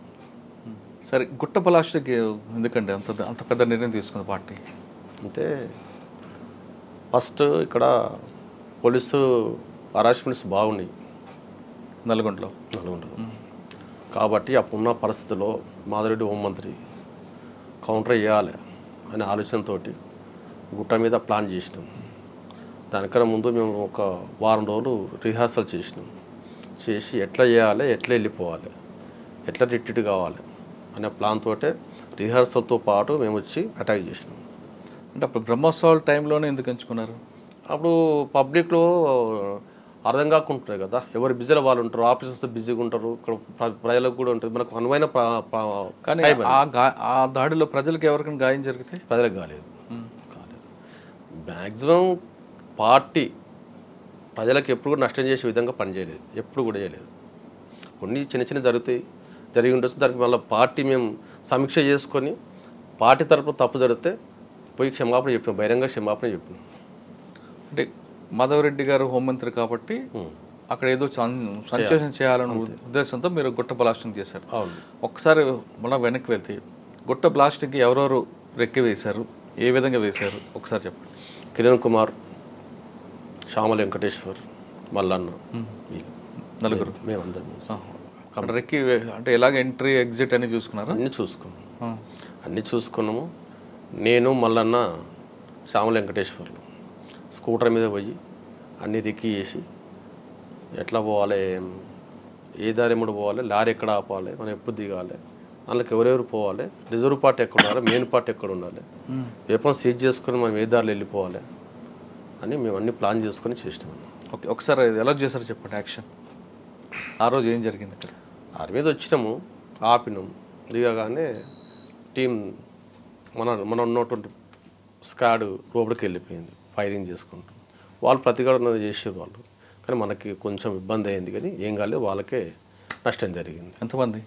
సరే, గుట్ట ప్లాస్టిక్ ఎందుకంటే అంత పెద్ద నిర్ణయం తీసుకుంది పార్టీ? అంటే ఫస్ట్ ఇక్కడ పోలీసు హరాస్మెంట్స్ బాగున్నాయి నల్గొండలో. కాబట్టి అప్పుడున్న పరిస్థితిలో మాధవరెడ్డి హోంమంత్రి కౌంటర్ చేయాలి అనే ఆలోచనతో గుట్ట మీద ప్లాన్ చేసినాం. దానికన్నా ముందు మేము ఒక వారం రోజులు రిహార్సల్ చేసినాం. చేసి ఎట్లా చేయాలి, ఎట్లా వెళ్ళిపోవాలి, ఎట్లా రిట్రీట్ కావాలి అనే ప్లాన్ తోటే రిహార్సల్తో పాటు మేము వచ్చి అటాక్ చేసినాం. అంటే అప్పుడు బ్రహ్మోత్సవాల టైంలోనే ఎందుకు ఎంచుకున్నారు? అప్పుడు పబ్లిక్లో అర్థం కాకుంటారు కదా, ఎవరు బిజీలో వాళ్ళు ఉంటారు, ఆఫీసర్స్ బిజీగా ఉంటారు, ఇక్కడ ప్రజలకు కూడా ఉంటుంది. మనకు అనువైన కానీ ఆ దాడిలో ప్రజలకు ఎవరికైనా గాయం జరిగితే? ప్రజలకు కాలేదు. మ్యాక్సిమం పార్టీ ప్రజలకు ఎప్పుడు కూడా నష్టం చేసే విధంగా పనిచేయలేదు, ఎప్పుడు కూడా చేయలేదు. కొన్ని చిన్న జరిగి ఉండొచ్చు. దానికి మళ్ళీ పార్టీ మేము సమీక్ష చేసుకొని పార్టీ తరపున తప్పు జరిగితే పోయి క్షమాపణ చెప్పినాం, బహిరంగ క్షమాపణ చెప్పినాం. అంటే మాధవరెడ్డి గారు హోంమంత్రి కాబట్టి అక్కడ ఏదో సంచేషన్ చేయాలనే ఉద్దేశంతో మీరు గుట్ట బ్లాస్టింగ్ చేశారు. అవును. ఒక్కసారి మళ్ళీ వెనక్కి వెళ్తే గుట్ట బ్లాస్టింగ్కి ఎవరెవరు రెక్కి వేశారు, ఏ విధంగా వేశారు ఒకసారి చెప్పండి. కిరణ్ కుమార్, శ్యామల వెంకటేశ్వర్, మల్లన్న, నలుగురు మేమందరం రెక్కి. అంటే ఎలాగ ఎంట్రీ ఎగ్జిట్ అని చూసుకున్నారా? అన్నీ చూసుకున్నాము. నేను మల్లన్న, శ్యామల వెంకటేశ్వర్లు స్కూటర్ మీద పోయి అన్నీ రెక్కి చేసి ఎట్లా పోవాలి, ఏ దారి ఎప్పుడు పోవాలి, లారీ ఎక్కడ ఆపాలి, మనం ఎప్పుడు దిగాలి, అందులోకి ఎవరెవరు పోవాలి, రిజర్వ్ పార్ట్ ఎక్కడ ఉండాలి, మెయిన్ పార్ట్ ఎక్కడ ఉండాలి, వేపం సీజ్ చేసుకొని మనం ఏ దారిలో వెళ్ళిపోవాలి అని మేము అన్ని ప్లాన్ చేసుకొని చేసినాం. ఓకే, ఒకసారి ఎలా చేశారు చెప్పండి యాక్షన్. ఆ రోజు ఏం జరిగింది అక్కడ? ఆరి మీద వచ్చినాము, ఆపినాం, దిగగానే టీం మన ఉన్నటువంటి స్క్వాడ్ లోపలికి వెళ్ళిపోయింది ఫైరింగ్ చేసుకుంటూ. వాళ్ళు ప్రతిఘటన చేసేవారు వాళ్ళు, కానీ మనకి కొంచెం ఇబ్బంది అయింది, కానీ ఏం కాలేదు, వాళ్ళకే నష్టం జరిగింది. ఎంతమంది?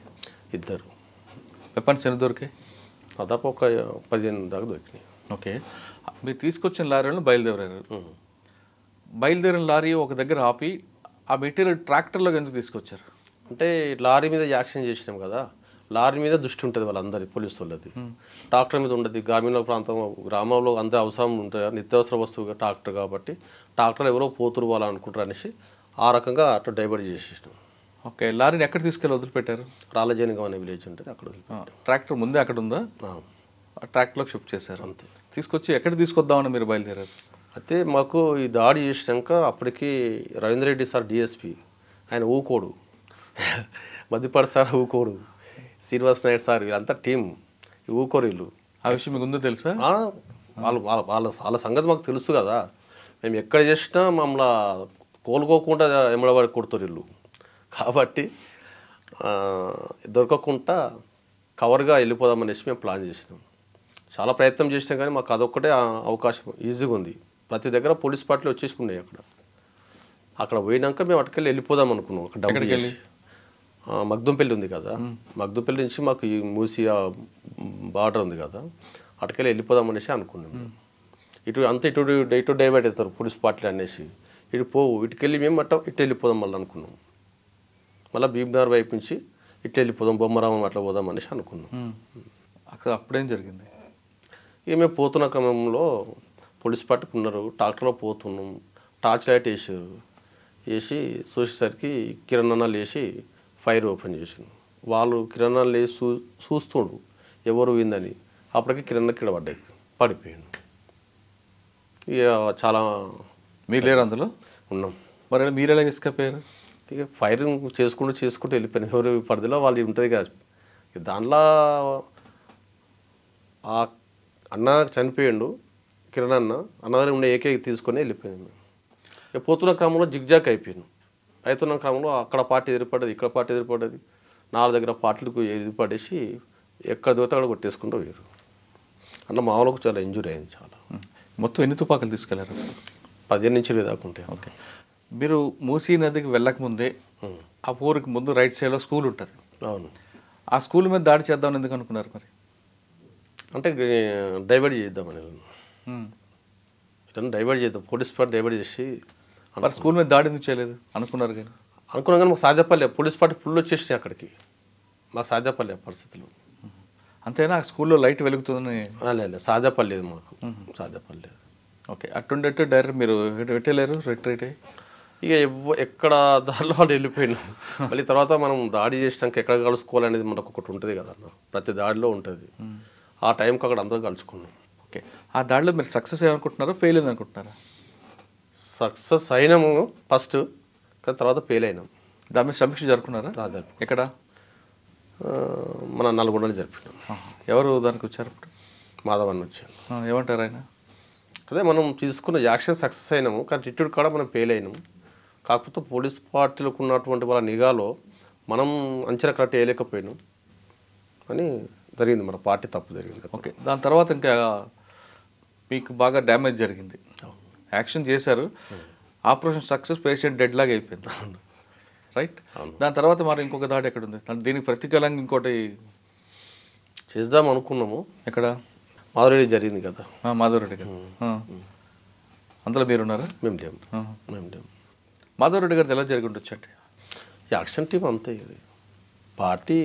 2 వెపన్స్ ఎన్ని దొరికాయి? దాదాపు ఒక 15 దాకా దొరికినాయి. ఓకే, మీరు తీసుకొచ్చిన లారీలను బయలుదేరిన లారీ ఒక దగ్గర ఆపి ఆ మెటీరియల్ ట్రాక్టర్లోకి ఎందుకు తీసుకొచ్చారు? అంటే లారీ మీద యాక్షన్ చేసినాం కదా, లారీ మీద దృష్టి ఉంటుంది వాళ్ళందరి పోలీసు వాళ్ళది, ట్రాక్టర్ మీద ఉండదు. గ్రామీణ ప్రాంతం, గ్రామంలో అంత అవసరం ఉంటుంది, నిత్యావసర వస్తువుగా ట్రాక్టర్ కాబట్టి ట్రాక్టర్ ఎవరో పోతురు వాళ్ళు అనుకుంటారు అనేసి ఆ రకంగా అట్లా డైవర్ట్ చేసేసినాం. ఓకే, లారీని ఎక్కడ తీసుకెళ్ళి వదిలిపెట్టారు? రాళ్ళజేనిగా అనే విలేజ్ ఉంటుంది, అక్కడ వదిలిపెట్టారు. ట్రాక్టర్ ముందే అక్కడ ఉందా? ట్రాక్టర్లోకి షిఫ్ట్ చేశారు. అంతే. తీసుకొచ్చి ఎక్కడ తీసుకొద్దామని మీరు బయలుదేరారు? అయితే మాకు ఈ దాడి చేసినాక అప్పటికి రవీంద్ర రెడ్డి సార్ డిఎస్పి ఆయన ఊకోడు, మధ్యపాటి సార్ ఊకోడు, శ్రీనివాస్ నాయుడు సార్, వీళ్ళంతా టీం ఊకోరు వీళ్ళు. ఆ విషయం మీకు ముందు తెలుసా? వాళ్ళ సంగతి మాకు తెలుసు కదా, మేము ఎక్కడ చేసినా మమ్మల్ని కోలుకోకుండా ఎమ్మడబడి కొడుతారు వీళ్ళు. కాబట్టి దొరకకుండా కవర్గా వెళ్ళిపోదామనేసి మేము ప్లాన్ చేసినాం. చాలా ప్రయత్నం చేసినాం, కానీ మాకు అదొక్కటే అవకాశం ఈజీగా ఉంది. ప్రతి దగ్గర పోలీస్ పార్టీలు వచ్చేసుకున్నాయి. అక్కడ పోయినాక మేము అటుకెళ్ళి వెళ్ళిపోదాం అనుకున్నాం. అక్కడ డబ్బులు చేసి మగ్దుంపల్లి ఉంది కదా, మగ్దుంపల్లి నుంచి మాకు ఈ మూసి బార్డర్ ఉంది కదా, అటుకెళ్ళి వెళ్ళిపోదాం అనేసి అనుకున్నాం. ఇటు డైవర్ట్ అవుతారు పోలీస్ పార్టీలు అనేసి, ఇటు పోవు, ఇటుకెళ్ళి మేము ఇటు వెళ్ళిపోదాం మళ్ళీ అనుకున్నాం. మళ్ళీ భీమ్నగర్ వైపు నుంచి ఇటు వెళ్ళిపోదాం, బొమ్మరామం అట్లా పోదాం అనేసి అనుకున్నాం. అక్కడ అప్పుడేం జరిగింది? ఇక మేము పోతున్న క్రమంలో పోలీస్ పార్టీకి ఉన్నారు, ట్రాక్టర్లో పోతున్నాం, టార్చ్ లైట్ వేసి చూసేసరికి కిరణాలు వేసి ఫైర్ ఓపెన్ చేసిండు. వాళ్ళు కిరణాలు వేసి చూస్తుండు ఎవరు పోయిందని. అప్పటికి కిరణ్ కింద పడిపోయాడు. ఇక చాలా మీరు లేరు అందులో? ఉన్నాం. మరి మీరు ఎలా తీసుకపోయారు? ఇక ఫైరింగ్ చేసుకుంటూ వెళ్ళిపోయిన ఎవరు పరిధిలో వాళ్ళు ఉంటుంది కదా. దాంట్లో ఆ అన్న చనిపోయాడు, కిరణ్ అన్న దగ్గర ఉండే ఏకైక తీసుకొని వెళ్ళిపోయాను. ఇక పోతున్న క్రమంలో జిగ్జాక్ అయిపోయాను. అవుతున్న క్రమంలో అక్కడ పార్టీ ఎదురుపడ్డది, ఇక్కడ పార్టీ ఎదురుపడ్డది, 4 దగ్గర పార్టీలకు ఎదురుపడేసి ఎక్కడ దోత అక్కడ కొట్టేసుకుంటూ పోయారు. అన్న మామూలుకు చాలా ఇంజూరీ అయింది. చాలా. మొత్తం ఎన్ని తుపాకులు తీసుకెళ్లారు? 15 నుంచి 20 దాకా ఉంటాయి. ఓకే. మీరు మూసీ నదికి వెళ్ళకముందే ఆ ఊరికి ముందు రైట్ సైడ్లో స్కూల్ ఉంటుంది. అవును. ఆ స్కూల్ మీద దాడి చేద్దామని ఎందుకు అనుకున్నారు మరి? అంటే డైవర్ట్ చేద్దామని డైవర్ట్ చేద్దాం, పోలీస్ పార్టీ డైవర్ట్ చేసి. మరి స్కూల్ మీద దాడి ఎందుకు చేయలేదు అనుకున్నారు? అనుకున్నాం కానీ మాకు సాధ్యపడలే. పోలీస్ పార్టీ ఫుల్ వచ్చేసి అక్కడికి, మాకు సాధ్యపడలే పరిస్థితులు. అంతేనా? స్కూల్లో లైట్ వెలుగుతుందని? లేదు, సాధ్యపడలేదు మాకు, సాధ్యపడలేదు. ఓకే. అటుండట్టు డైరెక్ట్ మీరు పెట్టలేరు రిట్రీట్ అయ్యి? ఇక ఎక్కడ దారిలో వాళ్ళు వెళ్ళిపోయినాం. మళ్ళీ తర్వాత మనం దాడి చేసినాక ఎక్కడ కలుసుకోవాలనేది మనకు ఒకటి ఉంటుంది కదా అన్న, ప్రతి దాడిలో ఉంటుంది. ఆ టైంకి అక్కడ అందరూ కలుసుకున్నాం. ఓకే. ఆ దాడిలో మీరు సక్సెస్ అయ్యారనుకుంటున్నారా, ఫెయిల్ అయింది అనుకుంటున్నారా? సక్సెస్ అయినాము ఫస్ట్, కానీ తర్వాత ఫెయిల్ అయినాం. దాని మీద సమీక్ష జరుపుకున్నారా? ఎక్కడ? మన నల్గొండలో జరిపినాం. ఎవరు దానికి వచ్చారు? మాధవన్ వచ్చాను. ఏమంటారు ఆయన? అదే మనం తీసుకున్న యాక్షన్ సక్సెస్ అయినాము, కానీ రిట్యూడ్ కూడా మనం ఫెయిల్ అయినాము. కాకపోతే పోలీస్ పార్టీలకు ఉన్నటువంటి వాళ్ళ నిఘాలో మనం అంచనా కరెక్ట్ వేయలేకపోయినాం అని జరిగింది. మన పార్టీ తప్పు జరిగింది. ఓకే. దాని తర్వాత ఇంకా మీకు బాగా డ్యామేజ్ జరిగింది. యాక్షన్ చేశారు, ఆపరేషన్ సక్సెస్, పేషెంట్ డెడ్ లాగా అయిపోయింది. రైట్. దాని తర్వాత మరి ఇంకొక దాడి ఎక్కడ ఉంది? దీనికి ప్రతికూలంగా ఇంకోటి చేద్దాం అనుకున్నాము. ఎక్కడ? మాధవరెడ్డి జరిగింది కదా. మాధవరెడ్డి గారు అందులో మీరున్నారా? మేము లేము. మాధవరెడ్డి గారిది ఎలా జరిగి ఉండొచ్చు అంటే? యాక్షన్ టీం అంతే. ఇది పార్టీ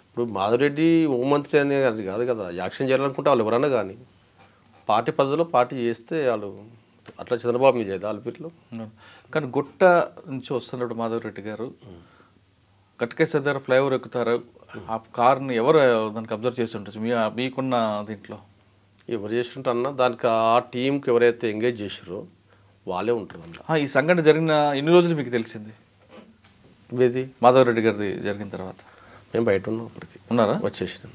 ఇప్పుడు మాధవరెడ్డి హోంమంత్రి అనే అది కాదు కదా, యాక్షన్ చేయాలనుకుంటే వాళ్ళు ఎవరన్నా కానీ పార్టీ పద్ధతిలో పార్టీ చేస్తే వాళ్ళు అట్లా చంద్రబాబు మీద చేయదు ఆల్పీట్లో. కానీ గుట్ట నుంచి వస్తున్నాడు మాధవరెడ్డి గారు, కట్కేశ్వర దగ్గర ఫ్లైఓవర్ ఎక్కుతారు, ఆ కార్ని ఎవరు దానికి అబ్జర్వ్ చేసి ఉండొచ్చు మీకున్న దీంట్లో? ఎవరు చేస్తుంటారు అన్న, దానికి ఆ టీంకి ఎవరైతే ఎంగేజ్ చేసారో వాళ్ళే ఉంటారు అందులో. ఈ సంఘటన జరిగిన ఎన్ని రోజులు మీకు తెలిసింది? ఇది మాధవరెడ్డి గారిది జరిగిన తర్వాత మేము బయట ఉన్నాం. అప్పటికి ఉన్నారా? వచ్చేసినాం.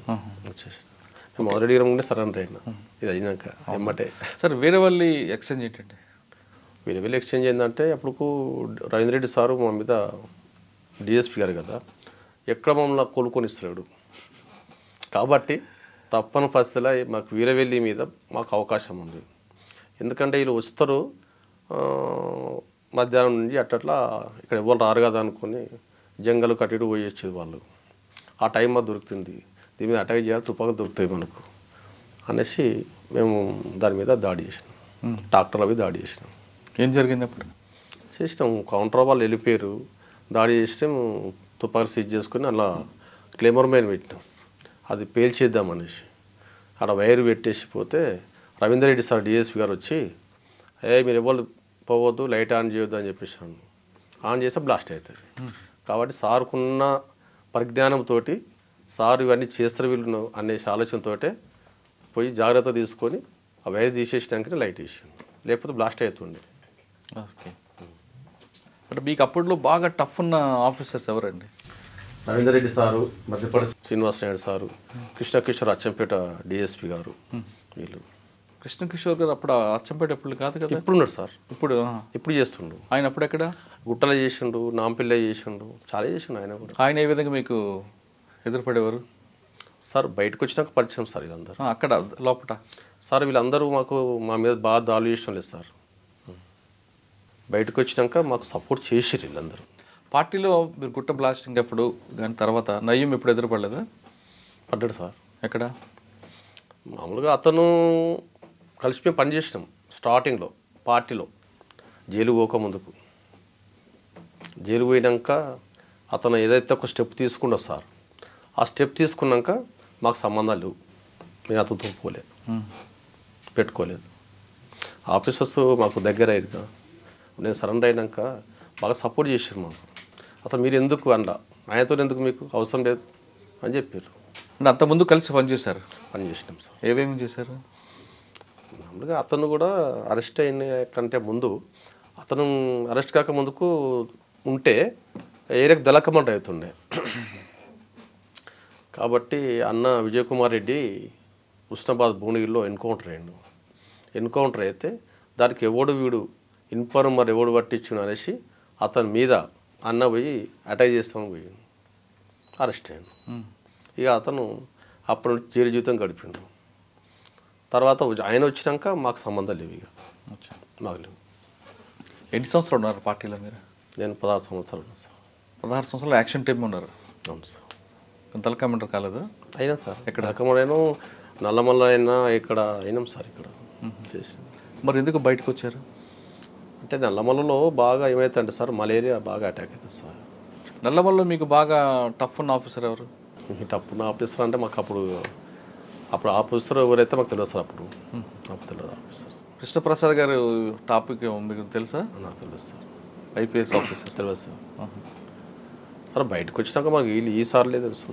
మాధవరెడ్డి గారు ఉంటే సరెండర్ అయినా. ఇది అయినాక ఎమ్మటే. సార్ వీరవల్లి ఎక్స్చేంజ్ ఏంటండి? వీరవల్లి ఎక్స్చేంజ్ ఏంటంటే అప్పుడు రవీంద్రెడ్డి సారు మా మీద డిఎస్పీ గారు కదా, ఎక్కడ మమ్మల్ని కోలుకొని ఇస్తున్నాడు కాబట్టి తప్పని పరిస్థితిలో మాకు వీరవెల్లి మీద మాకు అవకాశం ఉంది. ఎందుకంటే వీళ్ళు వస్తారు మధ్యాహ్నం నుంచి అట్లా ఇక్కడ ఎవరు రారు కదా అనుకొని జంగలు కట్టిడు పోయి వచ్చేది వాళ్ళు. ఆ టైం మాకు దొరుకుతుంది, దీని మీద అటాక్ చేయాలి, తుపాకులు దొరుకుతాయి మనకు అనేసి మేము దాని మీద దాడి చేసినాం. ట్రాక్టర్ అవి దాడి చేసినాం. ఏం జరిగింది అప్పుడు? చేసినాం. కౌంటర్ వాళ్ళు వెళ్ళిపోయారు, దాడి చేస్తే తుపాకులు సీజ్ చేసుకుని అలా క్లెమర్ మైన్ పెట్టినాం. అది పేల్చేద్దామనేసి అక్కడ వైర్ పెట్టేసి పోతే రవీందర్ రెడ్డి సార్ డిఎస్పీ గారు వచ్చి మీరు ఎవరు పోవద్దు, లైట్ ఆన్ చేయొద్దు అని చెప్పేసాను. ఆన్ చేస్తే బ్లాస్ట్ అవుతుంది. కాబట్టి సార్కున్న పరిజ్ఞానంతో సార్ ఇవన్నీ చేస్తారు వీళ్ళు అనేసి ఆలోచనతో పోయి జాగ్రత్త తీసుకొని ఆ వైర్ తీసేసినాకనే లైట్ వేసాను, లేకపోతే బ్లాస్ట్ అవుతుండే. ఓకే. అంటే మీకు అప్పట్లో బాగా టఫ్ ఉన్న ఆఫీసర్స్ ఎవరండి? Ravinder Reddy sir, Madhya Pradesh Srinivas Naidu sir, Krishna Kishore Achampet DSP గారు, వీళ్ళు. కృష్ణకిషోర్ గారు అప్పుడు అచ్చంపేట ఎప్పుడు కాదు కదా? ఇప్పుడున్నాడు సార్. ఇప్పుడు చేస్తుండు. ఆయన అప్పుడు ఎక్కడ? గుట్టలో చేసిండు, నాంపిల్ల చేసిండు, చాలా చేసిండు ఆయన కూడా. ఆయన ఏ విధంగా మీకు ఎదురుపడేవారు సార్? బయటకు వచ్చినాక పరిచయం సార్ వీళ్ళందరూ. అక్కడ లోపల సార్ వీళ్ళందరూ మా మీద బాగా దాడులు చేయడం లేదు సార్. బయటకు వచ్చినాక మాకు సపోర్ట్ చేసిరు వీళ్ళందరూ. పార్టీలో మీరు గుట్ట బ్లాస్టింగ్ ఎప్పుడు కానీ తర్వాత నయ్యం ఎప్పుడు ఎదురుపడలేదా? పడ్డాడు సార్. ఎక్కడ? మామూలుగా అతను కలిసి మేము పనిచేసినాం స్టార్టింగ్లో పార్టీలో, జైలు పోక ముందుకు. జైలు పోయినాక అతను ఏదైతే ఒక స్టెప్ తీసుకుండో సార్, ఆ స్టెప్ తీసుకున్నాక మాకు సంబంధాలు లేవు. మేము అతనితో పోలేదు, పెట్టుకోలేదు. ఆఫీసర్స్ మాకు దగ్గర అయ్యారు. నేను సరెండర్ అయినాక బాగా సపోర్ట్ చేశారు మాకు. అసలు మీరు ఎందుకు అనలా, ఆయనతో ఎందుకు మీకు అవసరం లేదు అని చెప్పారు. అంటే అంతకుముందు కలిసి పనిచేశారు? పని చేసినాం సార్. ఏమేమి చేశారు? మామూలుగా అతను కూడా అరెస్ట్ అయిన కంటే ముందు, అతను అరెస్ట్ కాక ముందుకు ఉంటే ఏరియాకి దళ కమాండర్ అవుతుండే. కాబట్టి అన్న విజయ్ కుమార్ రెడ్డి ఉస్నాబాద్ భువనగిరిలో ఎన్కౌంటర్ అయితే దానికి ఎవడు వీడు ఇన్ఫార్మర్ ఎవడు పట్టించును అనేసి అతని మీద అన్న పోయి అటాక్ చేస్తామని పోయి అరెస్ట్ అయ్యాను. ఇక అతను అప్పటి నుంచి జైలు జీవితం గడిపిండు. తర్వాత ఆయన వచ్చినాక మాకు సంబంధాలు లేవు, ఇక నాకు లేవు. ఎన్ని సంవత్సరాలు ఉన్నారు పార్టీలో మీరు? నేను 16 సంవత్సరాలు ఉన్నాను సార్. 16 సంవత్సరాలు యాక్షన్ టీమ్ ఉన్నారు? అవును సార్. దళ కమాండర్ కాలేదు? అయినా సార్. ఎక్కడ అకమడైనా నల్లమల్ల అయినా ఇక్కడ అయినాం సార్. ఇక్కడ చేసి మరి ఎందుకు బయటకు వచ్చారు? అంటే నల్లమల్లలో బాగా ఏమవుతుందంటే సార్, మలేరియా బాగా అటాక్ అవుతుంది సార్. నల్లమల్లో మీకు బాగా టఫ్ ఉన్న ఆఫీసర్ ఎవరు? టప్పున ఆఫీసర్ అంటే మాకు అప్పుడు ఆఫీసర్ ఎవరైతే మాకు తెలియదు సార్. అప్పుడు తెలియదు ఆఫీసర్. కృష్ణప్రసాద్ గారు టాపిక్ మీకు తెలుసా? నాకు తెలుసు సార్. IPS officer. తెలియదు సార్. సార్ బయటకు వచ్చినాక మాకు ఈసార్లే తెలుసు.